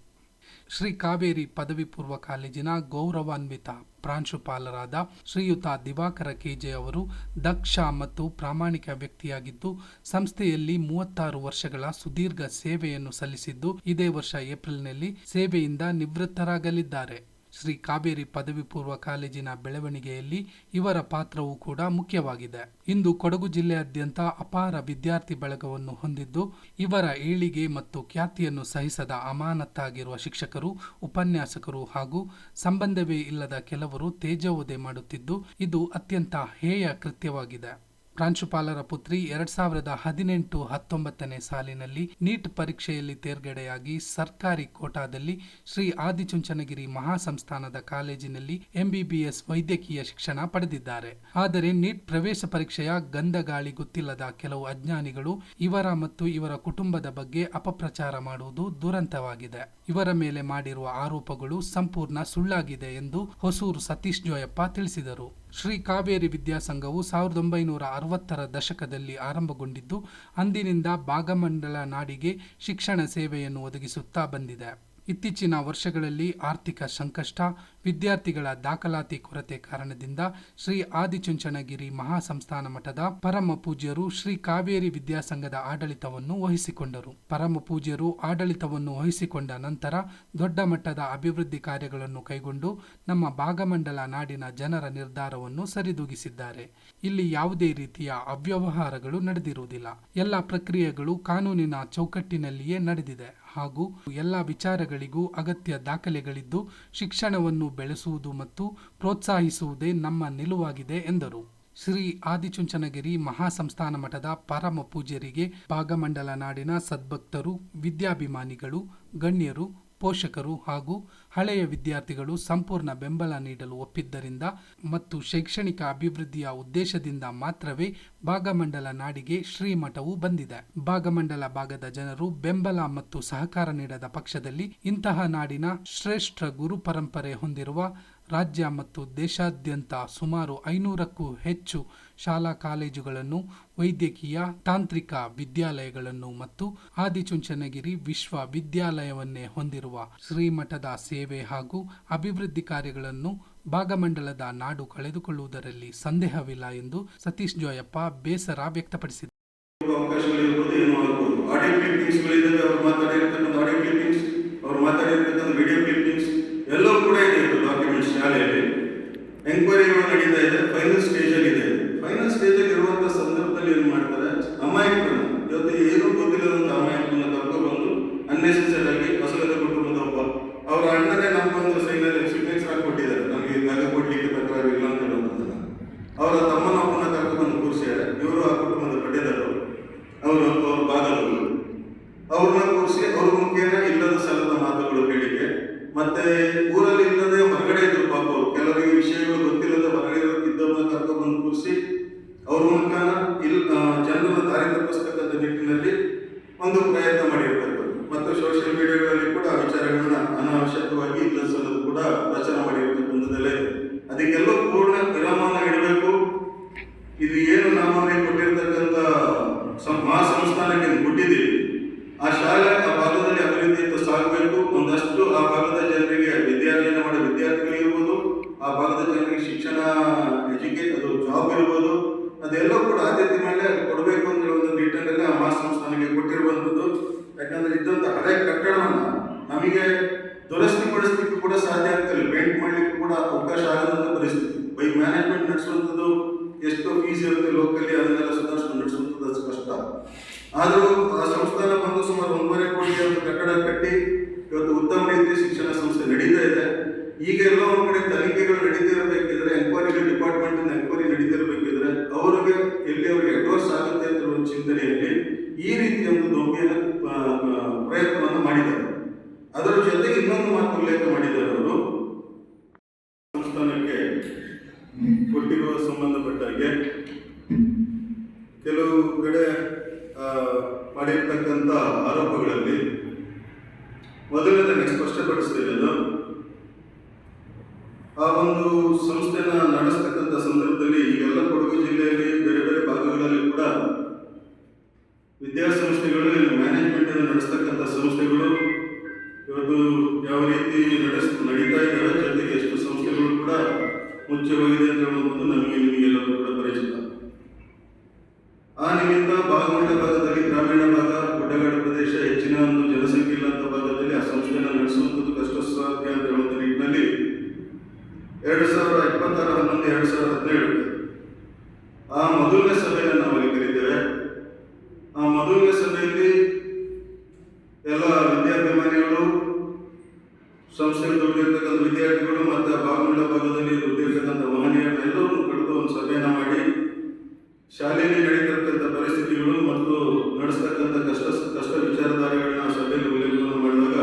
ಶ್ರೀ ಕಾವೇರಿ ಪದವಿ ಪೂರ್ವ ಕಾಲೇಜಿನ ಗೌರವಾನ್ವಿತ ಪ್ರಾಂಶುಪಾಲರಾದ ಶ್ರೀಯುತ ದಿವಾಕರ ಕೆಜೆ ಅವರು ದಕ್ಷ ಮತ್ತು ಪ್ರಾಮಾಣಿಕ ವ್ಯಕ್ತಿಯಾಗಿದ್ದು, ಸಂಸ್ಥೆಯಲ್ಲಿ 36 ವರ್ಷಗಳ ಸುದೀರ್ಘ ಸೇವೆಯನ್ನು ಸಲ್ಲಿಸಿದ್ದು, ಇದೇ ವರ್ಷ ಏಪ್ರಿಲ್ನಲ್ಲಿ ಸೇವೆಯಿಂದ ನಿವೃತ್ತರಾಗಲಿದ್ದಾರೆ. ಶ್ರೀ ಕಾವೇರಿ ಪದವಿ ಪೂರ್ವ ಕಾಲೇಜಿನ ಬೆಳವಣಿಗೆಯಲ್ಲಿ ಇವರ ಪಾತ್ರವೂ ಕೂಡ ಮುಖ್ಯವಾಗಿದೆ. ಇಂದು ಕೊಡಗು ಜಿಲ್ಲೆಯಾದ್ಯಂತ ಅಪಾರ ವಿದ್ಯಾರ್ಥಿ ಬಳಗವನ್ನು ಹೊಂದಿದ್ದು, ಇವರ ಏಳಿಗೆ ಮತ್ತು ಖ್ಯಾತಿಯನ್ನು ಸಹಿಸದ ಅಮಾನತ್ತಾಗಿರುವ ಶಿಕ್ಷಕರು, ಉಪನ್ಯಾಸಕರು ಹಾಗೂ ಸಂಬಂಧವೇ ಇಲ್ಲದ ಕೆಲವರು ತೇಜೋವಧೆ ಮಾಡುತ್ತಿದ್ದು, ಇದು ಅತ್ಯಂತ ಹೇಯ ಕೃತ್ಯವಾಗಿದೆ. ಪ್ರಾಂಶುಪಾಲರ ಪುತ್ರಿ 2018-19ನೇ ಸಾಲಿನಲ್ಲಿ ನೀಟ್ ಪರೀಕ್ಷೆಯಲ್ಲಿ ತೇರ್ಗಡೆಯಾಗಿ ಸರ್ಕಾರಿ ಕೋಟಾದಲ್ಲಿ ಶ್ರೀ ಆದಿಚುಂಚನಗಿರಿ ಮಹಾಸಂಸ್ಥಾನದ ಕಾಲೇಜಿನಲ್ಲಿ MBBS ವೈದ್ಯಕೀಯ ಶಿಕ್ಷಣ ಪಡೆದಿದ್ದಾರೆ. ಆದರೆ ನೀಟ್ ಪ್ರವೇಶ ಪರೀಕ್ಷೆಯ ಗಂಧಗಾಳಿ ಗೊತ್ತಿಲ್ಲದ ಕೆಲವು ಅಜ್ಞಾನಿಗಳು ಇವರ ಮತ್ತು ಇವರ ಕುಟುಂಬದ ಬಗ್ಗೆ ಅಪಪ್ರಚಾರ ಮಾಡುವುದು ದುರಂತವಾಗಿದೆ. ಇವರ ಮೇಲೆ ಮಾಡಿರುವ ಆರೋಪಗಳು ಸಂಪೂರ್ಣ ಸುಳ್ಳಾಗಿದೆ ಎಂದು ಹೊಸೂರು ಸತೀಶ್ ಜೋಯಪ್ಪ ತಿಳಿಸಿದರು. ಶ್ರೀ ಕಾವೇರಿ ವಿದ್ಯಾಸಂಘವು 1960ರ ದಶಕದಲ್ಲಿ ಆರಂಭಗೊಂಡಿದ್ದು, ಅಂದಿನಿಂದ ಭಾಗಮಂಡಲ ನಾಡಿಗೆ ಶಿಕ್ಷಣ ಸೇವೆಯನ್ನು ಒದಗಿಸುತ್ತಾ ಬಂದಿದೆ. ಇತ್ತೀಚಿನ ವರ್ಷಗಳಲ್ಲಿ ಆರ್ಥಿಕ ಸಂಕಷ್ಟ, ವಿದ್ಯಾರ್ಥಿಗಳ ದಾಖಲಾತಿ ಕೊರತೆ ಕಾರಣದಿಂದ ಶ್ರೀ ಆದಿಚುಂಚನಗಿರಿ ಮಹಾಸಂಸ್ಥಾನ ಮಠದ ಪರಮ ಪೂಜ್ಯರು ಶ್ರೀ ಕಾವೇರಿ ವಿದ್ಯಾಸಂಘದ ಆಡಳಿತವನ್ನು ವಹಿಸಿಕೊಂಡರು. ಪರಮ ಪೂಜ್ಯರು ಆಡಳಿತವನ್ನು ವಹಿಸಿಕೊಂಡ ನಂತರ ದೊಡ್ಡ ಮಟ್ಟದ ಅಭಿವೃದ್ಧಿ ಕಾರ್ಯಗಳನ್ನು ಕೈಗೊಂಡು ನಮ್ಮ ಭಾಗಮಂಡಲ ನಾಡಿನ ಜನರ ನಿರ್ಧಾರವನ್ನು ಸರಿದೂಗಿಸಿದ್ದಾರೆ. ಇಲ್ಲಿ ಯಾವುದೇ ರೀತಿಯ ಅವ್ಯವಹಾರಗಳು ನಡೆದಿರುವುದಿಲ್ಲ. ಎಲ್ಲ ಪ್ರಕ್ರಿಯೆಗಳು ಕಾನೂನಿನ ಚೌಕಟ್ಟಿನಲ್ಲಿಯೇ ನಡೆದಿದೆ ಹಾಗೂ ಎಲ್ಲ ವಿಚಾರಗಳಿಗೂ ಅಗತ್ಯ ದಾಖಲೆಗಳಿದ್ದು ಶಿಕ್ಷಣವನ್ನು ಬೆಳೆಸುವುದು ಮತ್ತು ಪ್ರೋತ್ಸಾಹಿಸುವುದೇ ನಮ್ಮ ನಿಲುವಾಗಿದೆ ಎಂದರು. ಶ್ರೀ ಆದಿಚುಂಚನಗಿರಿ ಮಹಾಸಂಸ್ಥಾನ ಮಠದ ಪರಮ ಪೂಜ್ಯರಿಗೆ ಭಾಗಮಂಡಲ ನಾಡಿನ ಸದ್ಭಕ್ತರು, ವಿದ್ಯಾಭಿಮಾನಿಗಳು, ಗಣ್ಯರು, ಪೋಷಕರು ಹಾಗೂ ಹಳೆಯ ವಿದ್ಯಾರ್ಥಿಗಳು ಸಂಪೂರ್ಣ ಬೆಂಬಲ ನೀಡಲು ಒಪ್ಪಿದ್ದರಿಂದ ಮತ್ತು ಶೈಕ್ಷಣಿಕ ಅಭಿವೃದ್ಧಿಯ ಉದ್ದೇಶದಿಂದ ಮಾತ್ರವೇ ಭಾಗಮಂಡಲ ನಾಡಿಗೆ ಶ್ರೀಮಠವು ಬಂದಿದೆ. ಭಾಗಮಂಡಲ ಭಾಗದ ಜನರು ಬೆಂಬಲ ಮತ್ತು ಸಹಕಾರ ನೀಡದ ಪಕ್ಷದಲ್ಲಿ ಇಂತಹ ನಾಡಿನ ಶ್ರೇಷ್ಠ ಗುರು ಪರಂಪರೆ ಹೊಂದಿರುವ ರಾಜ್ಯ ಮತ್ತು ದೇಶಾದ್ಯಂತ ಸುಮಾರು 500ಕ್ಕೂ ಹೆಚ್ಚು ಶಾಲಾ ಕಾಲೇಜುಗಳನ್ನು, ವೈದ್ಯಕೀಯ, ತಾಂತ್ರಿಕ ವಿದ್ಯಾಲಯಗಳನ್ನು ಮತ್ತು ಆದಿಚುಂಚನಗಿರಿ ವಿಶ್ವವಿದ್ಯಾಲಯವನ್ನೇ ಹೊಂದಿರುವ ಶ್ರೀಮಠದ ಸೇವೆ ಹಾಗೂ ಅಭಿವೃದ್ಧಿ ಕಾರ್ಯಗಳನ್ನು ಭಾಗಮಂಡಲದ ನಾಡು ಕಳೆದುಕೊಳ್ಳುವುದರಲ್ಲಿ ಸಂದೇಹವಿಲ್ಲ ಎಂದು ಸತೀಶ್ ಜೋಯಪ್ಪ ಬೇಸರ ವ್ಯಕ್ತಪಡಿಸಿದರು. ಎಲ್ಲವೂ ಕೂಡ ಇದೆ ಡಾಕ್ಯುಮೆಂಟ್ಸ್ ಶಾಲೆಯಲ್ಲಿ. ಎಂಕ್ವೈರಿಗಳು ನಡೀತಾ ಇದೆ, ಫೈನಲ್ ಸ್ಟೇಜ್ ಅಲ್ಲಿ ಇದೆ. ಫೈನಲ್ ಸ್ಟೇಜ್ ಅಲ್ಲಿ ಇರುವಂತಹ ಸಂದರ್ಭದಲ್ಲಿ ಏನ್ ಮಾಡ್ತಾರೆ, ಅಮಾಯಕರನ್ನ ಇವತ್ತು ಏನೂ ಗೊತ್ತಿಲ್ಲದಂತ ಅಮಾಯಕರನ್ನ ಕರ್ಕೊಂಡು ಅನ್ನೆಸೆಸರಿ ಆಗಿ ಹೊಸಗದ ಕುಟುಂಬದ ಒಬ್ಬ ಅವರ ಅಣ್ಣನೇ ನಮ್ಗೊಂದು ಸಿಗ್ನೇಚರ್ ಹಾಕೊಟ್ಟಿದ್ದಾರೆ, ನಮಗೆ ಜಾಗ ಕೊಡ್ಲಿಕ್ಕೆ ತಕರಾರು ಇಲ್ಲ ಅಂತ ಹೇಳುವಂಥದ್ದನ್ನ. ಅವರ ತಮ್ಮನೊಬ್ಬನ ಕರ್ಕೊಂಡು ಕೂರಿಸಿದ್ದಾರೆ. ಇವರು ಆ ಕುಟುಂಬದ ಪಡೆದರು, ಅವ್ರ ಭಾಗದವರು. ಅವ್ರನ್ನ ಕೂರಿಸಿ ಅವ್ರ ಮುಖೇನ ಇಲ್ಲದ ಸಲದ ಮಾತುಗಳು ಹೇಳಿಕೆ, ಮತ್ತೆ ಊರಲ್ಲಿ ಇಲ್ಲದೆ ಹೊರಗಡೆ ಇದ್ರು ಪಾಪ ಅವರು. ಕೆಲವರಿಗೆ ವಿಷಯಗಳು ಗೊತ್ತಿಲ್ಲದ ಹೊರಗಡೆ ಇದ್ದವ್ರನ್ನ ಕರ್ಕೊಂಡು ಬಂದು ಕೂರಿಸಿ ಅವ್ರ ಮುಖಾನ ಜನರ ದಾರಿ ತಪ್ಪಿಸ್ತಕ್ಕಂಥ ನಿಟ್ಟಿನಲ್ಲಿ ಒಂದು ಪ್ರಯತ್ನ ಮಾಡಿರ್ತಕ್ಕಂಥದ್ದು. ಮತ್ತು ಸೋಷಿಯಲ್ ಮೀಡಿಯಾಗಳಲ್ಲಿ ಕೂಡ ವಿಚಾರಗಳನ್ನ ಅನಾವಶ್ಯಕವಾಗಿ ಇಲ್ಲ ಸಲ್ಲದು ಕೂಡ ಪ್ರಚಾರ ಮಾಡಿರ್ತಕ್ಕಂಥದ್ದಲ್ಲೇ ಅದಕ್ಕೆಲ್ಲ ಪೂರ್ಣ ವಿರಾಮನ ಇಡಬೇಕು. ಇದು ಏನು ನಾವು ಅವರಿಗೆ ಕೊಟ್ಟಿರ್ತಕ್ಕಂಥ ಮಹಾಸಂಸ್ಥಾನಕ್ಕೆ ಕೊಟ್ಟಿದ್ದೀವಿ, ಆ ಶಾಲೆ ಆ ಭಾಗದಲ್ಲಿ ಅಭಿವೃದ್ಧಿಯತ್ತ ಸಾಗಬೇಕು. ಒಂದಷ್ಟು ಆ ಭಾಗದ ಜನರಿಗೆ ವಿದ್ಯಾರ್ಥಿಯನ್ನು ಮಾಡೋ ವಿದ್ಯಾರ್ಥಿಗಳಿರ್ಬೋದು, ಆ ಭಾಗದ ಜನರಿಗೆ ಶಿಕ್ಷಣ ಅದು ಜಾಬ್ ಇರ್ಬೋದು, ಅದೆಲ್ಲ ಕೂಡ ಆದ್ಯತೆ ಮೇಲೆ ಕೊಡಬೇಕು ಅಂತ ಒಂದು ನಿಟ್ಟಿನಲ್ಲಿ ಆ ಮಹಾಸಂಸ್ಥಾನಕ್ಕೆ ಕೊಟ್ಟಿರುವಂಥದ್ದು. ಯಾಕಂದ್ರೆ ಇದ್ದಂಥ ಹಳೆ ಕಟ್ಟಡವನ್ನ ನಮಗೆ ದುರಸ್ತಿ ಪಡಿಸ್ಲಿಕ್ಕೆ ಕೂಡ ಸಾಧ್ಯ ಆಗ್ತಿಲ್ಲ, ಪೇಂಟ್ ಮಾಡ್ಲಿಕ್ಕೆ ಕೂಡ ಅವಕಾಶ ಆಗದಂತ ಪರಿಸ್ಥಿತಿ. ಬೈ ಮ್ಯಾನೇಜ್ಮೆಂಟ್ ನಡೆಸುವಂಥದ್ದು ಎಷ್ಟೋ ಫೀಸ್ ಇರುತ್ತೆ ಲೋಕಲ್ಲಿ, ಅದನ್ನೆಲ್ಲ ಸುಧಾರಿಸ್ಕೊಂಡು ನಡೆಸುವಂಥದ್ದು ಕಷ್ಟ. ಆದರೂ ಆ ಸಂಸ್ಥಾನ ಬಂದು ಸುಮಾರು 1.5 ಕೋಟಿ ಕಟ್ಟಡ ಕಟ್ಟಿ ಇವತ್ತು ಉತ್ತಮ ರೀತಿಯ ಶಿಕ್ಷಣ ಸಂಸ್ಥೆ ನಡೀತಾ ಇದೆ. ಈಗ ಎಲ್ಲ ಒಂದ್ ಕಡೆ ತನಿಖೆಗಳು ನಡೀತಾ ಇರಬೇಕಿದ್ರೆ, ಎಂಕ್ವೈರಿ ಡಿಪಾರ್ಟ್ಮೆಂಟ್ ಎಂಕ್ವೈರಿ ನಡೀತಾ ಇರಬೇಕಿದ್ರೆ ಅವ್ರಿಗೆ ಎಲ್ಲಿ ಅವ್ರಿಗೆ ಅಡ್ವಾನ್ಸ್ ಆಗುತ್ತೆ ಅಂತ ಒಂದು ಚಿಂತನೆಯಲ್ಲಿ ಈ ರೀತಿಯ ಒಂದು ದೊಂಬಿಯ ಪ್ರಯತ್ನವನ್ನು ಮಾಡಿದ್ದಾರೆ. ಅದರ ಜೊತೆಗೆ ಇನ್ನೊಂದು ಮಾತು ಉಲ್ಲೇಖ ಮಾಡಿದ್ದಾರೆ ಅವರು, ಸಂಸ್ಥಾನಕ್ಕೆ ಕೊಟ್ಟಿರುವ ಸಂಬಂಧಪಟ್ಟಾಗೆ ಕೆಲವು ಕಡೆ ಮಾಡಿರ್ತಕ್ಕಂಥ ಆರೋಪಗಳಲ್ಲಿ ಮೊದಲನೇ ಸ್ಪಷ್ಟಪಡಿಸ್ತೇವೆ. ಆ ಒಂದು ಸಂಸ್ಥೆನ ನಡೆಸ್ತಕ್ಕಂಥ ಸಂದರ್ಭದಲ್ಲಿ ಈಗೆಲ್ಲ ಕೊಡಗು ಜಿಲ್ಲೆಯಲ್ಲಿ ಬೇರೆ ಬೇರೆ ಭಾಗಗಳಲ್ಲಿ ಕೂಡ ವಿದ್ಯಾಸಂಸ್ಥೆಗಳು, ಮ್ಯಾನೇಜ್ಮೆಂಟ್ ಅನ್ನು ನಡೆಸ್ತಕ್ಕಂಥ ಸಂಸ್ಥೆಗಳು ಇವತ್ತು ಯಾವ ರೀತಿ ನಡೀತಾ ಇದ್ದಾವೆ, ಜೊತೆಗೆ ಎಷ್ಟು ಸಂಸ್ಥೆಗಳು ಕೂಡ ಮುಖ್ಯವಾಗಿದೆ ಅಂತ ಹೇಳುವುದು ನಿಮಗೆಲ್ಲರೂ ಕೂಡ ಪರಿಚಿತ. ಆ ನಿಮಿತ್ತ ಭಾಗಮಂಡಲ ಭಾಗದಲ್ಲಿ, ಗ್ರಾಮೀಣ ಭಾಗ, ಗುಡ್ಡಗಾಡು ಪ್ರದೇಶ, ಹೆಚ್ಚಿನ ಒಂದು ಜನಸಂಖ್ಯೆ ಇಲ್ಲಂತ ಭಾಗದಲ್ಲಿ ಆ ಸಂಸ್ಥೆಯನ್ನು ನಡೆಸುವಂಥದ್ದು ಕಷ್ಟ ಸಾಧ್ಯ ಅಂತ ಹೇಳುವಂಥ ನಿಟ್ಟಿನಲ್ಲಿ 2016-11-2017 ಆ ಮೊದಲನೇ ಸಭೆಯನ್ನು ನಾವಲ್ಲಿ ಕರೀತೇವೆ. ಆ ಮೊದಲನೇ ಸಭೆಯಲ್ಲಿ ಎಲ್ಲ ವಿದ್ಯಾಭಿಮಾನಿಗಳು, ಸಂಸ್ಥೆಯಲ್ಲಿ ದುಡಿದಿರ್ತಕ್ಕಂಥ ವಿದ್ಯಾರ್ಥಿಗಳು ಮತ್ತು ಭಾಗಮಂಡಲ ಭಾಗದಲ್ಲಿ ದುಡಿದಿರ್ತಕ್ಕಂಥ ಮಹನೀಯರು ಎಲ್ಲರೂ ಕಳೆದು ಒಂದು ಸಭೆಯನ್ನು ಮಾಡಿ ಶಾಲೆಯಲ್ಲಿ ನಡೀತಿರ್ತಕ್ಕಂಥ ಪರಿಸ್ಥಿತಿಗಳು ಮತ್ತು ನಡೆಸ್ತಕ್ಕಂಥ ಕಷ್ಟ ವಿಚಾರಧಾರೆಗಳನ್ನ ಸಭೆಯಲ್ಲಿ ಉಲ್ಲೇಖವನ್ನು ಮಾಡಿದಾಗ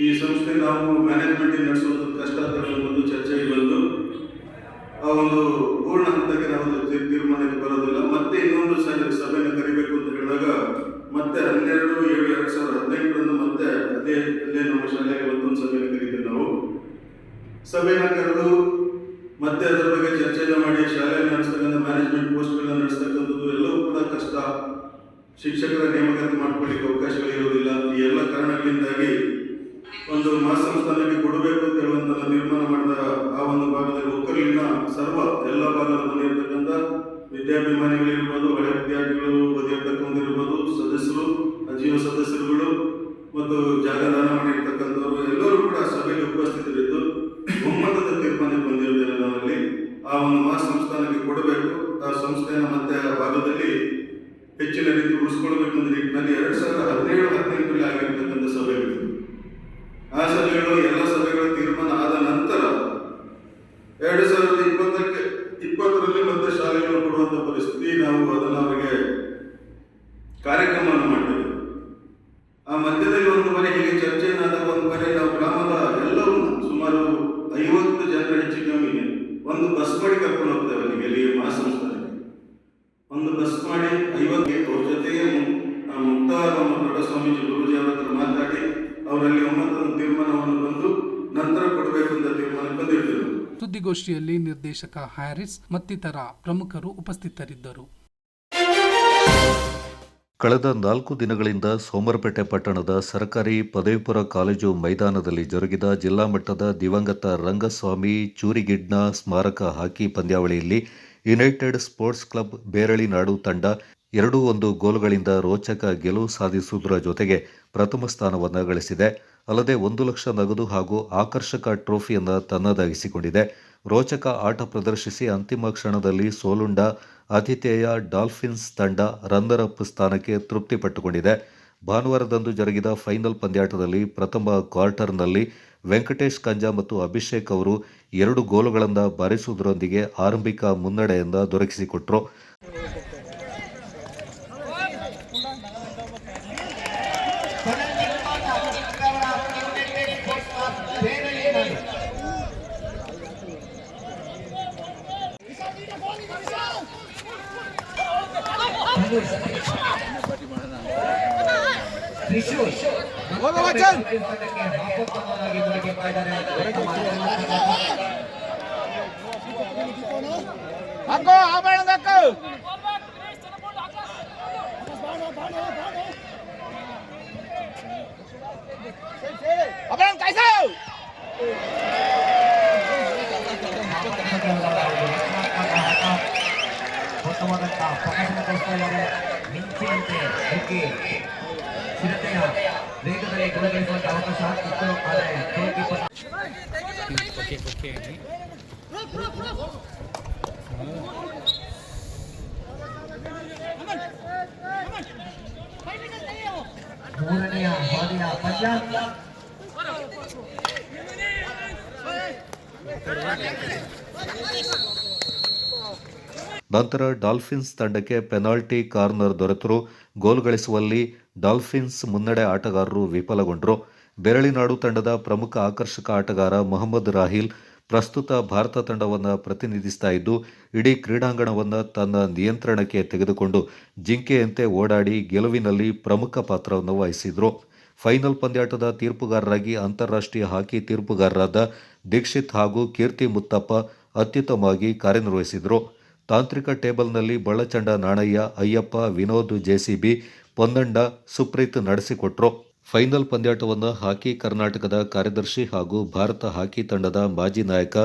ಈ ಸಂಸ್ಥೆ ನಾವು ಮ್ಯಾನೇಜ್ಮೆಂಟ್ ನಡೆಸುವಂಥ ಕಷ್ಟ ಒಂದು ಚರ್ಚೆಗೆ ಬಂದು ಆ ಒಂದು ಪೂರ್ಣ ಹಂತಕ್ಕೆ ನಾವು ತೀರ್ಮಾನಕ್ಕೆ ಬರೋದಿಲ್ಲ. ಮತ್ತೆ ಇನ್ನೊಂದು ಸಭೆಯನ್ನು ಕರಿಬೇಕು ಅಂತ ಹೇಳಿದಾಗ ಮತ್ತೆ 12/7/2018 ಮತ್ತೆ ಅಲ್ಲೇ ನಮ್ಮ ಶಾಲೆಗೆ ಮತ್ತೊಂದು ಸಭೆಯನ್ನು ಕರೀತೇವೆ. ನಾವು ಸಭೆಯನ್ನು ಕರೆದು ಮತ್ತೆ ಅದರ ಬಗ್ಗೆ ಚರ್ಚೆಯನ್ನು ಮಾಡಿ ಶಾಲೆಯಲ್ಲಿ ನಡೆಸ್ತಕ್ಕಂಥ ಮ್ಯಾನೇಜ್ಮೆಂಟ್ ಪೋಸ್ಟ್ಗಳನ್ನ ನಡೆಸ್ತಕ್ಕಂಥದ್ದು ಎಲ್ಲವೂ ಕೂಡ ಕಷ್ಟ. ಶಿಕ್ಷಕರ ನೇಮಕಾತಿ ಮಾಡ್ಕೊಳ್ಳಿಕ್ಕೆ ಅವಕಾಶಗಳಿರೋದಿಲ್ಲ. ಈ ಎಲ್ಲ ಕಾರಣಗಳಿಂದಾಗಿ ಮಹಾಸಂಸ್ಥಾನಕ್ಕೆ ಕೊಡಬೇಕು ಅಂತ ಹೇಳುವಂತ ತೀರ್ಮಾನ ಮಾಡಿದ ಆ ಒಂದು ಭಾಗದಲ್ಲಿ ಒಕ್ಕಲಿನ ಸರ್ವ ಎಲ್ಲ ಭಾಗದಲ್ಲಿ ಇರ್ತಕ್ಕಂಥ ವಿದ್ಯಾಭಿಮಾನಿಗಳಿರ್ಬೋದು, ಹಳೆ ವಿದ್ಯಾರ್ಥಿಗಳು ಬದಿಯರ್ತಕ್ಕಂಥಿರ್ಬೋದು, ಸದಸ್ಯರು, ಅಜೀವ ಸದಸ್ಯರುಗಳು ಮತ್ತು ಜಾಗ ದಾನ ಮಾಡಿರ್ತಕ್ಕಂಥವ್ರು ಎಲ್ಲರೂ ಕೂಡ ಸಭೆಗೆ ಉಪಸ್ಥಿತರಿದ್ದು ಒಮ್ಮತದ ತೀರ್ಮಾನಕ್ಕೆ ಬಂದಿರುತ್ತೇವೆ. ನಾವಲ್ಲಿ ಆ ಒಂದು ಮಹಾಸಂಸ್ಥಾನಕ್ಕೆ ಕೊಡಬೇಕು, ಆ ಸಂಸ್ಥೆಯನ್ನು ಮತ್ತೆ ಆ ಭಾಗದಲ್ಲಿ ಹೆಚ್ಚಿನ ರೀತಿ ಉಳಿಸ್ಕೊಳ್ಬೇಕು ಅನ್ನೋ ನಿಟ್ಟಿನಲ್ಲಿ 2017-18 ಆಗಿರ್ತಕ್ಕಂಥ ಸಭೆಗಳು. ಆ ಸಭೆಗಳು ಎಲ್ಲ ಸಭೆಗಳ ತೀರ್ಮಾನ ಆದ ನಂತರ 2020ರಲ್ಲಿ ಮತ್ತೆ ಶಾಲೆಗಳು ಕೊಡುವಂತ ಪರಿಸ್ಥಿತಿ, ನಾವು ಅದನ್ನು ಅವರಿಗೆ ಕಾರ್ಯಕ್ರಮವನ್ನು ಮಾಡ್ತೇವೆ. ಆ ಮಧ್ಯದಲ್ಲಿ ಒಂದು ಬಾರಿ ಹೀಗೆ ಚರ್ಚೆನಾದಾಗ ಒಂದು ಬಾರಿ ನಾವು ಗ್ರಾಮದ ಎಲ್ಲವೂ ಸುಮಾರು 50 ಜನರ ಹೆಚ್ಚು ಕಮ್ಮಿಗೆ ಒಂದು ಬಸ್ ಮಾಡಿ ಕರ್ಕೊಂಡು ಹೋಗ್ತೇವೆ. ಅಲ್ಲಿಗೆ ಅಲ್ಲಿ ಮಹಾಸಂಸ್ಥಾನಕ್ಕೆ ಒಂದು ಬಸ್ ಮಾಡಿ 50 ಅವ್ರ ಜೊತೆಗೆ ಮುಕ್ತಾರ ನಮ್ಮ ದೊಡ್ಡ ಸ್ವಾಮೀಜಿ ಗುರುಜಿ ಅವರ ಹತ್ರ ಮಾತಾಡಿ ಅವರಲ್ಲಿ ಒಮ್ಮತದ ತೀರ್ಮಾನವನ್ನು ಬಂದು ನಂತರ ಕೊಡಬೇಕು ಅಂತ ತೀರ್ಮಾನ ಬಂದಿರ್ತೇವೆ. ಸುದ್ದಿಗೋಷ್ಠಿಯಲ್ಲಿ ನಿರ್ದೇಶಕ ಹ್ಯಾರಿಸ್ ಮತ್ತಿತರ ಪ್ರಮುಖರು ಉಪಸ್ಥಿತರಿದ್ದರು. ಕಳೆದ 4 ದಿನಗಳಿಂದ ಸೋಮರಪೇಟೆ ಪಟ್ಟಣದ ಸರ್ಕಾರಿ ಪದವಿಪೂರ್ವ ಕಾಲೇಜು ಮೈದಾನದಲ್ಲಿ ಜರುಗಿದ ಜಿಲ್ಲಾ ಮಟ್ಟದ ದಿವಂಗತ ರಂಗಸ್ವಾಮಿ ಚೂರಿಗಿಡ್ನ ಸ್ಮಾರಕ ಹಾಕಿ ಪಂದ್ಯಾವಳಿಯಲ್ಲಿ ಯುನೈಟೆಡ್ ಸ್ಪೋರ್ಟ್ಸ್ ಕ್ಲಬ್ ಬೇರಳಿನಾಡು ತಂಡ 2-1 ಗೋಲುಗಳಿಂದ ರೋಚಕ ಗೆಲುವು ಸಾಧಿಸುವುದರ ಜೊತೆಗೆ ಪ್ರಥಮ ಸ್ಥಾನವನ್ನು ಗಳಿಸಿದೆ. ಅಲ್ಲದೆ 1 ಲಕ್ಷ ನಗದು ಹಾಗೂ ಆಕರ್ಷಕ ಟ್ರೋಫಿಯನ್ನು ತನ್ನದಾಗಿಸಿಕೊಂಡಿದೆ. ರೋಚಕ ಆಟ ಪ್ರದರ್ಶಿಸಿ ಅಂತಿಮ ಕ್ಷಣದಲ್ಲಿ ಸೋಲುಂಡ ಆತಿಥೇಯ ಡಾಲ್ಫಿನ್ಸ್ ತಂಡ ರನ್ನರ್ ಅಪ್ ಸ್ಥಾನಕ್ಕೆ ತೃಪ್ತಿಪಟ್ಟುಕೊಂಡಿದೆ. ಭಾನುವಾರದಂದು ಜರುಗಿದ ಫೈನಲ್ ಪಂದ್ಯಾಟದಲ್ಲಿ ಪ್ರಥಮ ಕ್ವಾರ್ಟರ್ನಲ್ಲಿ ವೆಂಕಟೇಶ್ ಕಂಜಾ ಮತ್ತು ಅಭಿಷೇಕ್ ಅವರು 2 ಗೋಲುಗಳನ್ನು ಬಾರಿಸುವುದರೊಂದಿಗೆ ಆರಂಭಿಕ ಮುನ್ನಡೆಯನ್ನು ದೊರಕಿಸಿಕೊಟ್ಟರು. ಮಿಂಚಿನಂತೆ ನುಗ್ಗಿ ಚಿರತೆಯ ವೇಗದಲ್ಲಿ ಗುಣಗಳಿಸುವಂತಹ ಅವಕಾಶ ಇತ್ತು. ಆದರೆ ಮೂರನೆಯ ಹಾದಿಯ ಪಂಜಾಬ್ ನಂತರ ಡಾಲ್ಫಿನ್ಸ್ ತಂಡಕ್ಕೆ ಪೆನಾಲ್ಟಿ ಕಾರ್ನರ್ ದೊರೆತರೂ ಗೋಲ್ ಗಳಿಸುವಲ್ಲಿ ಡಾಲ್ಫಿನ್ಸ್ ಮುನ್ನಡೆ ಆಟಗಾರರು ವಿಫಲಗೊಂಡರು. ಬೇರಳಿನಾಡು ತಂಡದ ಪ್ರಮುಖ ಆಕರ್ಷಕ ಆಟಗಾರ ಮೊಹಮ್ಮದ್ ರಾಹಿಲ್ ಪ್ರಸ್ತುತ ಭಾರತ ತಂಡವನ್ನು ಪ್ರತಿನಿಧಿಸ್ತಾ ಇದ್ದು ಇಡೀ ಕ್ರೀಡಾಂಗಣವನ್ನು ತನ್ನ ನಿಯಂತ್ರಣಕ್ಕೆ ತೆಗೆದುಕೊಂಡು ಜಿಂಕೆಯಂತೆ ಓಡಾಡಿ ಗೆಲುವಿನಲ್ಲಿ ಪ್ರಮುಖ ಪಾತ್ರವನ್ನು ವಹಿಸಿದರು. ಫೈನಲ್ ಪಂದ್ಯಾಟದ ತೀರ್ಪುಗಾರರಾಗಿ ಅಂತಾರಾಷ್ಟ್ರೀಯ ಹಾಕಿ ತೀರ್ಪುಗಾರರಾದ ದೀಕ್ಷಿತ್ ಹಾಗೂ ಕೀರ್ತಿ ಮುತ್ತಪ್ಪ ಅತ್ಯುತ್ತಮವಾಗಿ ಕಾರ್ಯನಿರ್ವಹಿಸಿದರು. ತಾಂತ್ರಿಕ ಟೇಬಲ್ನಲ್ಲಿ ಬಳಚಂಡ ನಾಣಯ್ಯ, ಅಯ್ಯಪ್ಪ, ವಿನೋದ್ ಜೆಸಿಬಿ, ಪೊನ್ನಣ್ಣ, ಸುಪ್ರೀತ್ ನಡೆಸಿಕೊಟ್ರು. ಫೈನಲ್ ಪಂದ್ಯಾಟವನ್ನು ಹಾಕಿ ಕರ್ನಾಟಕದ ಕಾರ್ಯದರ್ಶಿ ಹಾಗೂ ಭಾರತ ಹಾಕಿ ತಂಡದ ಮಾಜಿ ನಾಯಕ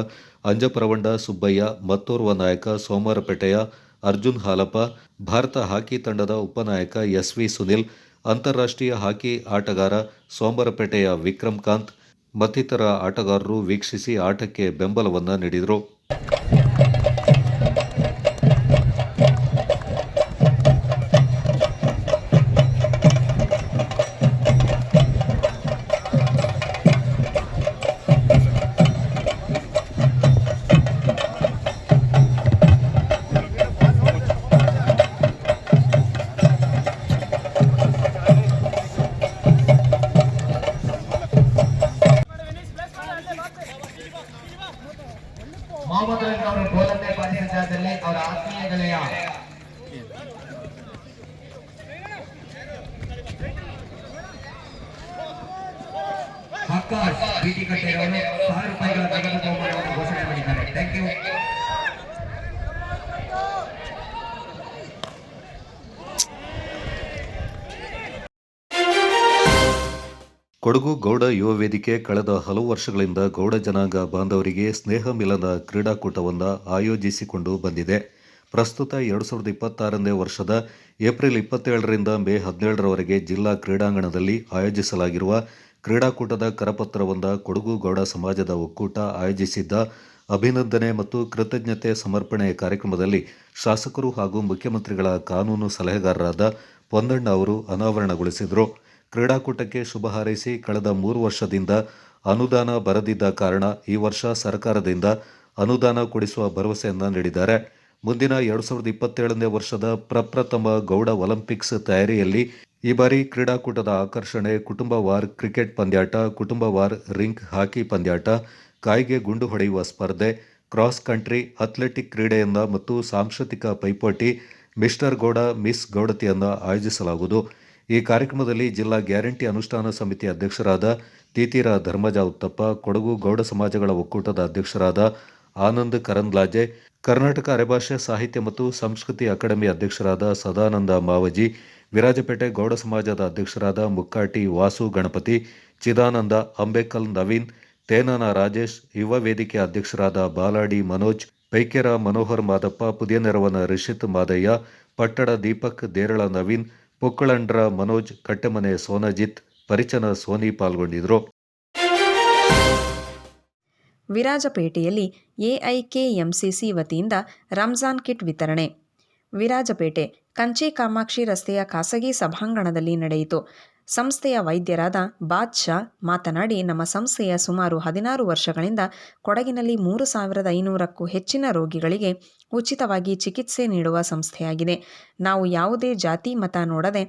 ಅಂಜಪರವಂಡ ಸುಬ್ಬಯ್ಯ, ಮತ್ತೋರ್ವ ನಾಯಕ ಸೋಮವಾರಪೇಟೆಯ ಅರ್ಜುನ್ ಹಾಲಪ್ಪ, ಭಾರತ ಹಾಕಿ ತಂಡದ ಉಪನಾಯಕ ಎಸ್ವಿ ಸುನಿಲ್, ಅಂತಾರಾಷ್ಟ್ರೀಯ ಹಾಕಿ ಆಟಗಾರ ಸೋಮವಾರಪೇಟೆಯ ವಿಕ್ರಮ್ ಕಾಂತ್ ಮತ್ತಿತರ ಆಟಗಾರರು ವೀಕ್ಷಿಸಿ ಆಟಕ್ಕೆ ಬೆಂಬಲವನ್ನು ನೀಡಿದರು. ಮೊಹಮ್ಮದ್ ರಫಿ ಅವರು ಗೋಲನ್ನೇ ಬಾರಿಸಿದ ಜಾಗದಲ್ಲಿ ಅವರ ಆತ್ಮೀಯ ಗೆಳೆಯ ಆಕಾಶ್ ಬಿಟಿ ಕಟ್ಟೆರವರು ₹1000 ನಗದು ಬಹುಮಾನವನ್ನು ಘೋಷಣೆ ಮಾಡಿದ್ದಾರೆ. Thank you. ಕೊಡಗು ಗೌಡ ಯುವ ವೇದಿಕೆ ಕಳೆದ ಹಲವು ವರ್ಷಗಳಿಂದ ಗೌಡ ಜನಾಂಗ ಬಾಂಧವರಿಗೆ ಸ್ನೇಹ ಮಿಲನ ಕ್ರೀಡಾಕೂಟವನ್ನು ಆಯೋಜಿಸಿಕೊಂಡು ಬಂದಿದೆ. ಪ್ರಸ್ತುತ 2026ನೇ ವರ್ಷದ ಏಪ್ರಿಲ್ 27ರಿಂದ ಮೇ 17ರವರೆಗೆ ಜಿಲ್ಲಾ ಕ್ರೀಡಾಂಗಣದಲ್ಲಿ ಆಯೋಜಿಸಲಾಗಿರುವ ಕ್ರೀಡಾಕೂಟದ ಕರಪತ್ರವನ್ನು ಕೊಡಗು ಗೌಡ ಸಮಾಜದ ಒಕ್ಕೂಟ ಆಯೋಜಿಸಿದ್ದ ಅಭಿನಂದನೆ ಮತ್ತು ಕೃತಜ್ಞತೆ ಸಮರ್ಪಣೆ ಕಾರ್ಯಕ್ರಮದಲ್ಲಿ ಶಾಸಕರು ಹಾಗೂ ಮುಖ್ಯಮಂತ್ರಿಗಳ ಕಾನೂನು ಸಲಹೆಗಾರರಾದ ಪೊನ್ನಣ್ಣ ಅವರು ಅನಾವರಣಗೊಳಿಸಿದರು. ಕ್ರೀಡಾಕೂಟಕ್ಕೆ ಶುಭ ಹಾರೈಸಿ ಕಳೆದ 3 ವರ್ಷದಿಂದ ಅನುದಾನ ಬರದಿದ್ದ ಕಾರಣ ಈ ವರ್ಷ ಸರ್ಕಾರದಿಂದ ಅನುದಾನ ಕೊಡಿಸುವ ಭರವಸೆಯನ್ನು ನೀಡಿದ್ದಾರೆ. ಮುಂದಿನ 2027ನೇ ವರ್ಷದ ಪ್ರಪ್ರಥಮ ಗೌಡ ಒಲಿಂಪಿಕ್ಸ್ ತಯಾರಿಯಲ್ಲಿ ಈ ಬಾರಿ ಕ್ರೀಡಾಕೂಟದ ಆಕರ್ಷಣೆ ಕುಟುಂಬವಾರ್ ಕ್ರಿಕೆಟ್ ಪಂದ್ಯಾಟ, ಕುಟುಂಬವಾರ್ ರಿಂಗ್ ಹಾಕಿ ಪಂದ್ಯಾಟ, ಕಾಯಿಗೆ ಗುಂಡು ಹೊಡೆಯುವ ಸ್ಪರ್ಧೆ, ಕ್ರಾಸ್ ಕಂಟ್ರಿ, ಅಥ್ಲೆಟಿಕ್ ಕ್ರೀಡೆಯನ್ನು ಮತ್ತು ಸಾಂಸ್ಕೃತಿಕ ಪೈಪೋಟಿ, ಮಿಸ್ಟರ್ ಗೌಡ ಮಿಸ್ ಗೌಡತಿಯನ್ನು ಆಯೋಜಿಸಲಾಗುವುದು. ಈ ಕಾರ್ಯಕ್ರಮದಲ್ಲಿ ಜಿಲ್ಲಾ ಗ್ಯಾರಂಟಿ ಅನುಷ್ಠಾನ ಸಮಿತಿ ಅಧ್ಯಕ್ಷರಾದ ತೀತೀರ ಧರ್ಮಜ ಉತ್ತಪ್ಪ, ಕೊಡಗು ಗೌಡ ಸಮಾಜಗಳ ಒಕ್ಕೂಟದ ಅಧ್ಯಕ್ಷರಾದ ಆನಂದ್ ಕರಂದ್ಲಾಜೆ, ಕರ್ನಾಟಕ ಅರೆಭಾಷೆ ಸಾಹಿತ್ಯ ಮತ್ತು ಸಂಸ್ಕೃತಿ ಅಕಾಡೆಮಿ ಅಧ್ಯಕ್ಷರಾದ ಸದಾನಂದ ಮಾವಜಿ, ವಿರಾಜಪೇಟೆ ಗೌಡ ಸಮಾಜದ ಅಧ್ಯಕ್ಷರಾದ ಮುಕ್ಕಾಟಿ ವಾಸು ಗಣಪತಿ, ಚಿದಾನಂದ ಅಂಬೇಕಲ್ ನವೀನ್, ತೇನಾನ ರಾಜೇಶ್, ಯುವ ವೇದಿಕೆ ಅಧ್ಯಕ್ಷರಾದ ಬಾಲಾಡಿ ಮನೋಜ್, ಪೈಕೆರ ಮನೋಹರ್ ಮಾದಪ್ಪ, ಪುದಿಯನೆರವನ ರಿಷಿತ್ ಮಾದಯ್ಯ, ಪಟ್ಟಡ ದೀಪಕ್, ದೇರಳ ನವೀನ್, ಪೊಕ್ಕಳಂಡ್ರ ಮನೋಜ್, ಕಟ್ಟೆಮನೆ ಸೋನಜಿತ್, ಪರಿಚನ ಸೋನಿ ಪಾಲ್ಗೊಂಡಿದ್ದರು. ವಿರಾಜಪೇಟೆಯಲ್ಲಿ ಎಐಕೆಎಂಸಿಸಿ ವತಿಯಿಂದ ರಂಜಾನ್ ಕಿಟ್ ವಿತರಣೆ. ವಿರಾಜಪೇಟೆ ಕಂಚಿ ಕಾಮಾಕ್ಷಿ ರಸ್ತೆಯ ಖಾಸಗಿ ಸಭಾಂಗಣದಲ್ಲಿ ನಡೆಯಿತು. ಸಂಸ್ಥೆಯ ವೈದ್ಯರಾದ ಬಾದ್ಶಾ ಮಾತನಾಡಿ, ನಮ್ಮ ಸಂಸ್ಥೆಯ ಸುಮಾರು 16 ವರ್ಷಗಳಿಂದ ಕೊಡಗಿನಲ್ಲಿ 3,500ಕ್ಕೂ ಹೆಚ್ಚಿನ ರೋಗಿಗಳಿಗೆ ಉಚಿತವಾಗಿ ಚಿಕಿತ್ಸೆ ನೀಡುವ ಸಂಸ್ಥೆಯಾಗಿದೆ. ನಾವು ಯಾವುದೇ ಜಾತಿ ಮತ ನೋಡದೆ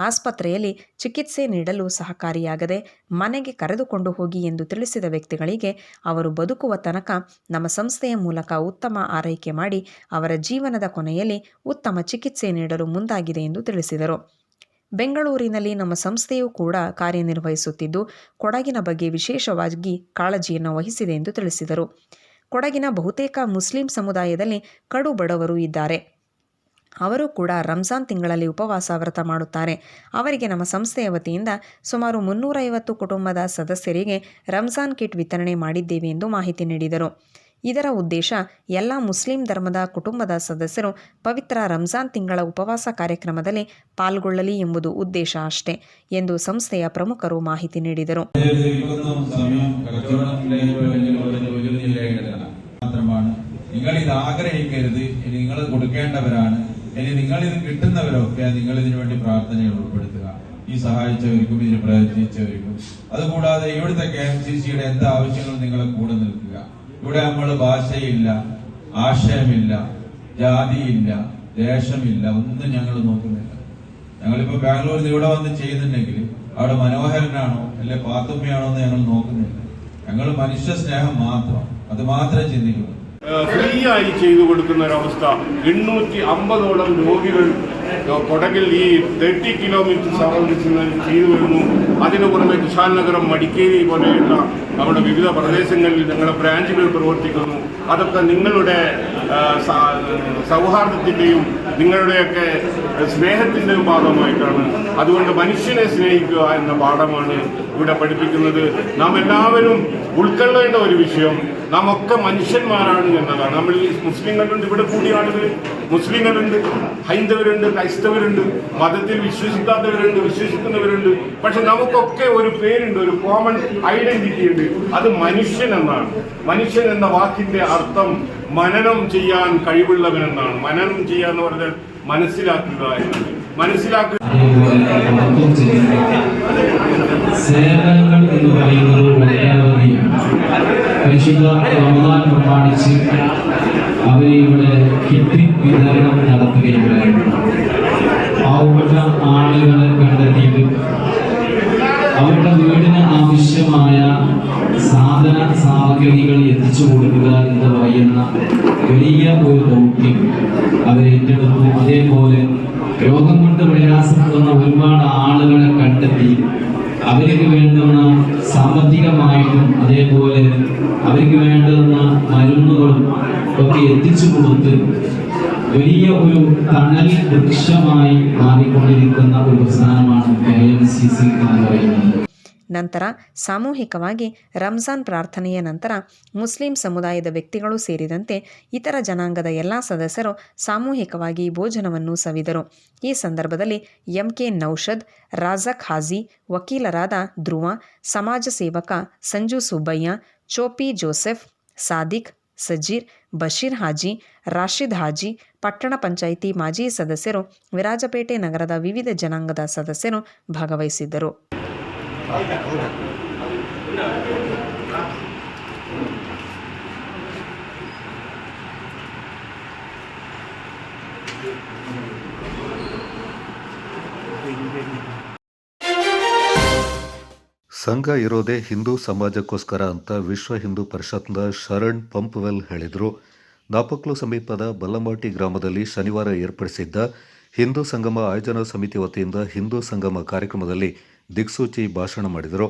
ಆಸ್ಪತ್ರೆಯಲ್ಲಿ ಚಿಕಿತ್ಸೆ ನೀಡಲು ಸಹಕಾರಿಯಾಗದೆ ಮನೆಗೆ ಕರೆದುಕೊಂಡು ಹೋಗಿ ಎಂದು ತಿಳಿಸಿದ ವ್ಯಕ್ತಿಗಳಿಗೆ ಅವರು ಬದುಕುವ ತನಕ ನಮ್ಮ ಸಂಸ್ಥೆಯ ಮೂಲಕ ಉತ್ತಮ ಆರೈಕೆ ಮಾಡಿ ಅವರ ಜೀವನದ ಕೊನೆಯಲ್ಲಿ ಉತ್ತಮ ಚಿಕಿತ್ಸೆ ನೀಡಲು ಮುಂದಾಗಿದೆ ಎಂದು ತಿಳಿಸಿದರು. ಬೆಂಗಳೂರಿನಲ್ಲಿ ನಮ್ಮ ಸಂಸ್ಥೆಯೂ ಕೂಡ ಕಾರ್ಯನಿರ್ವಹಿಸುತ್ತಿದ್ದು ಕೊಡಗಿನ ಬಗ್ಗೆ ವಿಶೇಷವಾಗಿ ಕಾಳಜಿಯನ್ನು ವಹಿಸಿದೆ ಎಂದು ತಿಳಿಸಿದರು. ಕೊಡಗಿನ ಬಹುತೇಕ ಮುಸ್ಲಿಂ ಸಮುದಾಯದಲ್ಲಿ ಕಡು ಬಡವರು ಇದ್ದಾರೆ. ಅವರು ಕೂಡ ರಂಜಾನ್ ತಿಂಗಳಲ್ಲಿ ಉಪವಾಸ ವ್ರತ ಮಾಡುತ್ತಾರೆ. ಅವರಿಗೆ ನಮ್ಮ ಸಂಸ್ಥೆಯ ವತಿಯಿಂದ ಸುಮಾರು 350 ಕುಟುಂಬದ ಸದಸ್ಯರಿಗೆ ರಂಜಾನ್ ಕಿಟ್ ವಿತರಣೆ ಮಾಡಿದ್ದೇವೆ ಎಂದು ಮಾಹಿತಿ ನೀಡಿದರು. ಇದರ ಉದ್ದೇಶ ಎಲ್ಲ ಮುಸ್ಲಿಂ ಧರ್ಮದ ಕುಟುಂಬದ ಸದಸ್ಯರು ಪವಿತ್ರ ರಂಜಾನ್ ತಿಂಗಳ ಉಪವಾಸ ಕಾರ್ಯಕ್ರಮದಲ್ಲಿ പാൽಗೊಳ್ಳಲಿ ಎಂಬುದು ಉದ್ದೇಶ ಅಷ್ಟೇ ಎಂದು ಸಂಸ್ಥೆಯ ಪ್ರಮುಖರು ಮಾಹಿತಿ ನೀಡಿದರು. നിങ്ങളിത് ആഗ്രഹിക്കരുത്, ഇനി നിങ്ങൾ കൊടുക്കേണ്ടവരാണ്. ഇനി നിങ്ങളിത് കിട്ടുന്നവരൊക്കെ നിങ്ങൾ ഇതിനു വേണ്ടി പ്രാർത്ഥനയിൽ ഉൾപ്പെടുത്തുക. ഈ സഹായിച്ചവർക്കും ഇതിന് പ്രയത്നിച്ചവർക്കും. അതുകൂടാതെ ഇവിടുത്തെ KMCCയുടെ എന്ത് ആവശ്യങ്ങളും നിങ്ങളെ കൂടെ നിൽക്കുക. ഇവിടെ നമ്മൾ ഭാഷയില്ല, ആശയമില്ല, ജാതിയില്ല, ദേശമില്ല, ഒന്നും ഞങ്ങൾ നോക്കുന്നില്ല. ഞങ്ങളിപ്പോ ബാംഗ്ലൂരിൽ നിന്ന് ഇവിടെ വന്ന് ചെയ്യുന്നുണ്ടെങ്കിൽ അവിടെ മനോഹരനാണോ അല്ലെ പാത്തുമ്മയാണോ എന്ന് ഞങ്ങൾ നോക്കുന്നില്ല. ഞങ്ങൾ മനുഷ്യ സ്നേഹം മാത്രം, അത് മാത്രമേ ചിന്തിക്കുന്നു. ഫ്രീ ആയി ചെയ്തു കൊടുക്കുന്ന ഒരവസ്ഥ. 850ഓളം രോഗികൾ കൊടകിൽ ഈ 30 കിലോമീറ്റർ സംബന്ധിച്ച് ചെയ്തു വരുന്നു. അതിനു പുറമെ കുശാൽ നഗരം, മടിക്കേരി പോലെയുള്ള നമ്മുടെ വിവിധ പ്രദേശങ്ങളിൽ ഞങ്ങളുടെ ബ്രാഞ്ചുകൾ പ്രവർത്തിക്കുന്നു. അതൊക്കെ നിങ്ങളുടെ സൗഹാർദ്ദത്തിൻ്റെയും നിങ്ങളുടെയൊക്കെ സ്നേഹത്തിൻ്റെയും ഭാഗമായിട്ടാണ്. അതുകൊണ്ട് മനുഷ്യനെ സ്നേഹിക്കുക എന്ന പാഠമാണ് ഇവിടെ പഠിപ്പിക്കുന്നത്. നാം എല്ലാവരും ഉൾക്കൊള്ളേണ്ട ഒരു വിഷയം, നാം ഒക്കെ മനുഷ്യന്മാരാണ് എന്നതാണ്. നമ്മൾ ഈ മുസ്ലിങ്ങളുണ്ട്, ഇവിടെ കൂടിയ ആളുകൾ മുസ്ലിങ്ങളുണ്ട്, ഹൈന്ദവരുണ്ട്, ക്രൈസ്തവരുണ്ട്, മതത്തിൽ വിശ്വസിക്കാത്തവരുണ്ട്, വിശ്വസിക്കുന്നവരുണ്ട്. പക്ഷെ നമുക്കൊക്കെ ഒരു പേരുണ്ട്, ഒരു കോമൺ ഐഡന്റിറ്റി ഉണ്ട്. അത് മനുഷ്യൻ എന്നാണ്. മനുഷ്യൻ എന്ന വാക്കിന്റെ അർത്ഥം മനനം ചെയ്യാൻ കഴിവുള്ളവനെന്നാണ്. മനനം ചെയ്യുക എന്ന് പറഞ്ഞാൽ മനസ്സിലാക്കുക എന്നാണ്. മനസ്സിലാക്കുക സേവനങ്ങൾ എന്ന് പറയുന്നത് വളരെയധികം പരിശുദ്ധ റമദാൻ പ്രമാണിച്ച് അവരിവിടെ കിറ്റ് വിതരണം നടത്തുകയുണ്ടായിരുന്നു. പാവപ്പെട്ട ആളുകളെ കണ്ടെത്തിയത് അവരുടെ വീടിന് ആവശ്യമായ സാധന സാമഗ്രികൾ എത്തിച്ചു കൊടുക്കുക എന്ന് പറയുന്ന വലിയ ഒരു ദൗത്യം അവരേറ്റെടുത്തു. അതേപോലെ രോഗം കൊണ്ട് പ്രയാസപ്പെടുന്ന ഒരുപാട് ആളുകളെ കണ്ടെത്തി അവർക്ക് വേണ്ടുന്ന സാമ്പത്തികമായിട്ടും അതേപോലെ അവർക്ക് വേണ്ടുന്ന മരുന്നുകളും ഒക്കെ എത്തിച്ചു കൊടുത്ത് വലിയ ഒരു തണൽ വൃക്ഷമായി മാറിക്കൊണ്ടിരിക്കുന്ന ഒരു പ്രസ്ഥാനമാണ് KMCC എന്ന് പറയുന്നത്. ನಂತರ ಸಾಮೂಹಿಕವಾಗಿ ರಂಜಾನ್ ಪ್ರಾರ್ಥನೆಯ ನಂತರ ಮುಸ್ಲಿಂ ಸಮುದಾಯದ ವ್ಯಕ್ತಿಗಳು ಸೇರಿದಂತೆ ಇತರ ಜನಾಂಗದ ಎಲ್ಲ ಸದಸ್ಯರು ಸಾಮೂಹಿಕವಾಗಿ ಭೋಜನವನ್ನು ಸವಿದರು. ಈ ಸಂದರ್ಭದಲ್ಲಿ ಎಂಕೆ ನೌಷದ್, ರಾಜಕ್ ಹಾಜಿ, ವಕೀಲರಾದ ಧ್ರುವ, ಸಮಾಜ ಸೇವಕ ಸಂಜು ಸುಬ್ಬಯ್ಯ, ಚೋಪಿ ಜೋಸೆಫ್, ಸಾದಿಕ್, ಸಜೀರ್, ಬಶೀರ್ ಹಾಜಿ, ರಾಶಿದ್ ಹಾಜಿ, ಪಟ್ಟಣ ಪಂಚಾಯಿತಿ ಮಾಜಿ ಸದಸ್ಯರು, ವಿರಾಜಪೇಟೆ ನಗರದ ವಿವಿಧ ಜನಾಂಗದ ಸದಸ್ಯರು ಭಾಗವಹಿಸಿದ್ದರು. ಸಂಘ ಇರೋದೇ ಹಿಂದೂ ಸಮಾಜಕ್ಕೋಸ್ಕರ ಅಂತ ವಿಶ್ವ ಹಿಂದೂ ಪರಿಷತ್ನ ಶರಣ್ ಪಂಪ್ವೆಲ್ ಹೇಳಿದರು. ನಾಪಕ್ಲು ಸಮೀಪದ ಬಲ್ಲಮಾಟಿ ಗ್ರಾಮದಲ್ಲಿ ಶನಿವಾರ ಏರ್ಪಡಿಸಿದ್ದ ಹಿಂದೂ ಸಂಗಮ ಆಯೋಜನಾ ಸಮಿತಿ ವತಿಯಿಂದ ಹಿಂದೂ ಸಂಗಮ ಕಾರ್ಯಕ್ರಮದಲ್ಲಿ ದಿಕ್ಸೂಚಿ ಭಾಷಣ ಮಾಡಿದರು.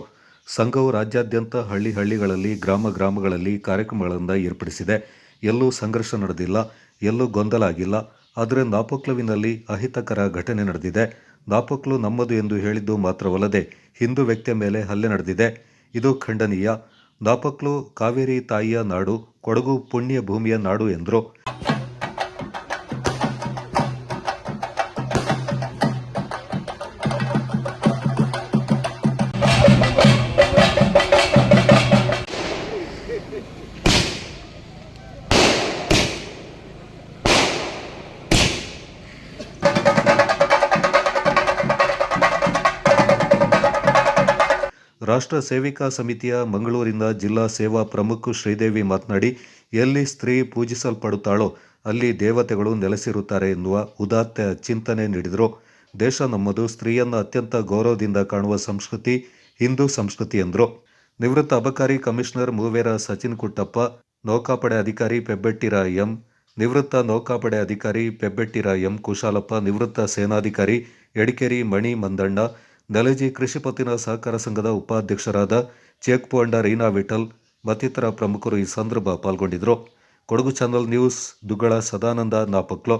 ಸಂಘವು ರಾಜ್ಯಾದ್ಯಂತ ಹಳ್ಳಿಗಳಲ್ಲಿ ಗ್ರಾಮಗಳಲ್ಲಿ ಕಾರ್ಯಕ್ರಮಗಳನ್ನು ಏರ್ಪಡಿಸಿದೆ. ಎಲ್ಲೂ ಸಂಘರ್ಷ ನಡೆದಿಲ್ಲ, ಎಲ್ಲೂ ಗೊಂದಲ ಆಗಿಲ್ಲ. ಆದರೆ ನಾಪಕ್ಲುವಿನಲ್ಲಿ ಅಹಿತಕರ ಘಟನೆ ನಡೆದಿದೆ. ನಾಪಕ್ಲು ನಮ್ಮದು ಎಂದು ಹೇಳಿದ್ದು ಮಾತ್ರವಲ್ಲದೆ ಹಿಂದೂ ವ್ಯಕ್ತಿಯ ಮೇಲೆ ಹಲ್ಲೆ ನಡೆದಿದೆ. ಇದು ಖಂಡನೀಯ. ನಾಪಕ್ಲು ಕಾವೇರಿ ತಾಯಿಯ ನಾಡು, ಕೊಡಗು ಪುಣ್ಯ ಭೂಮಿಯ ನಾಡು ಎಂದರು. ರಾಷ್ಟ್ರ ಸೇವಿಕಾ ಸಮಿತಿಯ ಮಂಗಳೂರಿನ ಜಿಲ್ಲಾ ಸೇವಾ ಪ್ರಮುಖ ಶ್ರೀದೇವಿ ಮಾತನಾಡಿ, ಎಲ್ಲಿ ಸ್ತ್ರೀ ಪೂಜಿಸಲ್ಪಡುತ್ತಾಳೋ ಅಲ್ಲಿ ದೇವತೆಗಳು ನೆಲೆಸಿರುತ್ತಾರೆ ಎನ್ನುವ ಉದಾತ್ತ ಚಿಂತನೆ ನೀಡಿದರು. ದೇಶ ನಮ್ಮದು, ಸ್ತ್ರೀಯನ್ನು ಅತ್ಯಂತ ಗೌರವದಿಂದ ಕಾಣುವ ಸಂಸ್ಕೃತಿ ಹಿಂದೂ ಸಂಸ್ಕೃತಿ ಎಂದರು. ನಿವೃತ್ತ ಅಬಕಾರಿ ಕಮಿಷನರ್ ಮೂವೇರ ಸಚಿನ್ ಕುಟ್ಟಪ್ಪ, ನೌಕಾಪಡೆ ಅಧಿಕಾರಿ ಪೆಬ್ಬೆಟ್ಟಿರ ಎಂ, ನಿವೃತ್ತ ನೌಕಾಪಡೆ ಅಧಿಕಾರಿ ಪೆಬ್ಬೆಟ್ಟಿರ ಎಂ ಕುಶಾಲಪ್ಪ, ನಿವೃತ್ತ ಸೇನಾಧಿಕಾರಿ ಎಡಿಕೇರಿ ಮಣಿ ಮಂದಣ್ಣ, ನೆಲಜಿ ಕೃಷಿ ಪತ್ತಿನ ಸಹಕಾರ ಸಂಘದ ಉಪಾಧ್ಯಕ್ಷರಾದ ಚೇಕ್ಪುಂಡ ರೀನಾ ವಿಠಲ್ ಮತ್ತಿತರ ಪ್ರಮುಖರು ಈ ಸಂದರ್ಭ ಪಾಲ್ಗೊಂಡಿದ್ದರು. Kodagu channel news, Duggala Sadananda, Napoklu.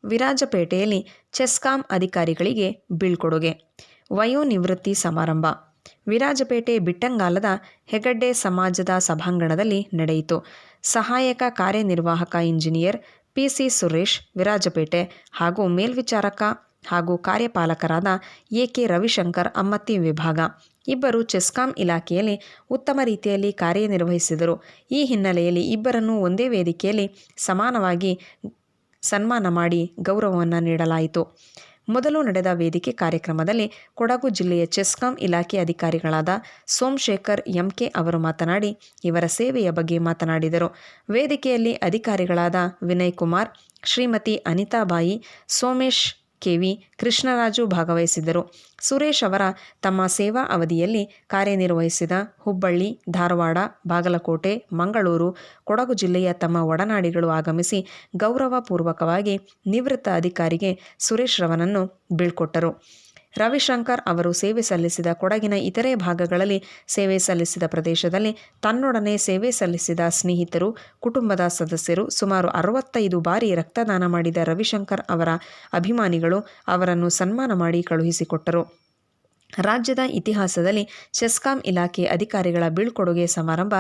ವಿರಾಜಪೇಟೆಯಲ್ಲಿ ಚೆಸ್ಕಾಂ ಅಧಿಕಾರಿಗಳಿಗೆ ಬೀಳ್ಕೊಡುಗೆ, ವಯೋನಿವೃತ್ತಿ ಸಮಾರಂಭ ವಿರಾಜಪೇಟೆ ಬಿಟ್ಟಂಗಾಲದ ಹೆಗಡ್ಡೆ ಸಮಾಜದ ಸಭಾಂಗಣದಲ್ಲಿ ನಡೆಯಿತು. ಸಹಾಯಕ ಕಾರ್ಯನಿರ್ವಾಹಕ ಇಂಜಿನಿಯರ್ ಪಿಸಿ ಸುರೇಶ್ ವಿರಾಜಪೇಟೆ ಹಾಗೂ ಮೇಲ್ವಿಚಾರಕ ಹಾಗೂ ಕಾರ್ಯಪಾಲಕರಾದ ಎಕೆ ರವಿಶಂಕರ್ ಅಮ್ಮತ್ತಿ ವಿಭಾಗ ಇಬ್ಬರು ಚೆಸ್ಕಾಂ ಇಲಾಖೆಯಲ್ಲಿ ಉತ್ತಮ ರೀತಿಯಲ್ಲಿ ಕಾರ್ಯನಿರ್ವಹಿಸಿದರು. ಈ ಹಿನ್ನೆಲೆಯಲ್ಲಿ ಇಬ್ಬರನ್ನು ಒಂದೇ ವೇದಿಕೆಯಲ್ಲಿ ಸಮಾನವಾಗಿ ಸನ್ಮಾನ ಮಾಡಿ ಗೌರವವನ್ನು ನೀಡಲಾಯಿತು. ಮೊದಲು ನಡೆದ ವೇದಿಕೆ ಕಾರ್ಯಕ್ರಮದಲ್ಲಿ ಕೊಡಗು ಜಿಲ್ಲೆಯ ಚೆಸ್ಕಾಂ ಇಲಾಖೆ ಅಧಿಕಾರಿಗಳಾದ ಸೋಮಶೇಖರ್ ಎಂಕೆ ಅವರು ಮಾತನಾಡಿ ಇವರ ಸೇವೆಯ ಬಗ್ಗೆ ಮಾತನಾಡಿದರು. ವೇದಿಕೆಯಲ್ಲಿ ಅಧಿಕಾರಿಗಳಾದ ವಿನಯ್ ಕುಮಾರ್, ಶ್ರೀಮತಿ ಅನಿತಾಬಾಯಿ, ಸೋಮೇಶ್ ಕೆವಿ, ಕೃಷ್ಣರಾಜು ಭಾಗವಹಿಸಿದ್ದರು. ಸುರೇಶ್ ಅವರ ತಮ್ಮ ಸೇವಾ ಅವಧಿಯಲ್ಲಿ ಕಾರ್ಯನಿರ್ವಹಿಸಿದ ಹುಬ್ಬಳ್ಳಿ, ಧಾರವಾಡ, ಬಾಗಲಕೋಟೆ, ಮಂಗಳೂರು, ಕೊಡಗು ಜಿಲ್ಲೆಯ ತಮ್ಮ ಒಡನಾಡಿಗಳು ಆಗಮಿಸಿ ಗೌರವಪೂರ್ವಕವಾಗಿ ನಿವೃತ್ತ ಅಧಿಕಾರಿಗೆ ಸುರೇಶ್ ರವರನ್ನು ಬೀಳ್ಕೊಟ್ಟರು. ರವಿಶಂಕರ್ ಅವರು ಸೇವೆ ಸಲ್ಲಿಸಿದ ಕೊಡಗಿನ ಇತರೆ ಭಾಗಗಳಲ್ಲಿ ಸೇವೆ ಸಲ್ಲಿಸಿದ ಪ್ರದೇಶದಲ್ಲಿ ತನ್ನೊಡನೆ ಸೇವೆ ಸಲ್ಲಿಸಿದ ಸ್ನೇಹಿತರು, ಕುಟುಂಬದ ಸದಸ್ಯರು, ಸುಮಾರು 65 ಬಾರಿ ರಕ್ತದಾನ ಮಾಡಿದ ರವಿಶಂಕರ್ ಅವರ ಅಭಿಮಾನಿಗಳು ಅವರನ್ನು ಸನ್ಮಾನ ಮಾಡಿ ಕಳುಹಿಸಿಕೊಟ್ಟರು. ರಾಜ್ಯದ ಇತಿಹಾಸದಲ್ಲಿ ಚೆಸ್ಕಾಂ ಇಲಾಖೆ ಅಧಿಕಾರಿಗಳ ಬೀಳ್ಕೊಡುಗೆ ಸಮಾರಂಭ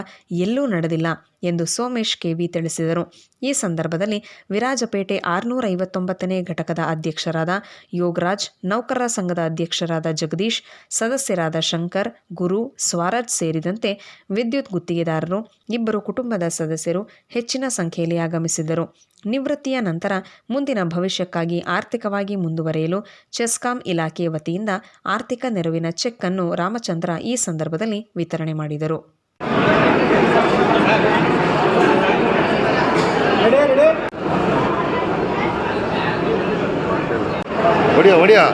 ಎಲ್ಲೂ ನಡೆದಿಲ್ಲ ಎಂದು ಸೋಮೇಶ್ ಕೆವಿ ತಿಳಿಸಿದರು. ಈ ಸಂದರ್ಭದಲ್ಲಿ ವಿರಾಜಪೇಟೆ 659ನೇ ಘಟಕದ ಅಧ್ಯಕ್ಷರಾದ ಯೋಗರಾಜ್, ನೌಕರರ ಸಂಘದ ಅಧ್ಯಕ್ಷರಾದ ಜಗದೀಶ್, ಸದಸ್ಯರಾದ ಶಂಕರ್, ಗುರು, ಸ್ವರಾಜ್ ಸೇರಿದಂತೆ ವಿದ್ಯುತ್ ಗುತ್ತಿಗೆದಾರರು, ಇಬ್ಬರು ಕುಟುಂಬದ ಸದಸ್ಯರು ಹೆಚ್ಚಿನ ಸಂಖ್ಯೆಯಲ್ಲಿ ಆಗಮಿಸಿದ್ದರು. ನಿವೃತ್ತಿಯ ನಂತರ ಮುಂದಿನ ಭವಿಷ್ಯಕ್ಕಾಗಿ ಆರ್ಥಿಕವಾಗಿ ಮುಂದುವರಿಯಲು ಚೆಸ್ಕಾಂ ಇಲಾಖೆ ವತಿಯಿಂದ ಆರ್ಥಿಕ ನೆರವಿನ ಚೆಕ್ ಅನ್ನು ರಾಮಚಂದ್ರ ಈ ಸಂದರ್ಭದಲ್ಲಿ ವಿತರಣೆ ಮಾಡಿದರು. ಒಡಿಯಾ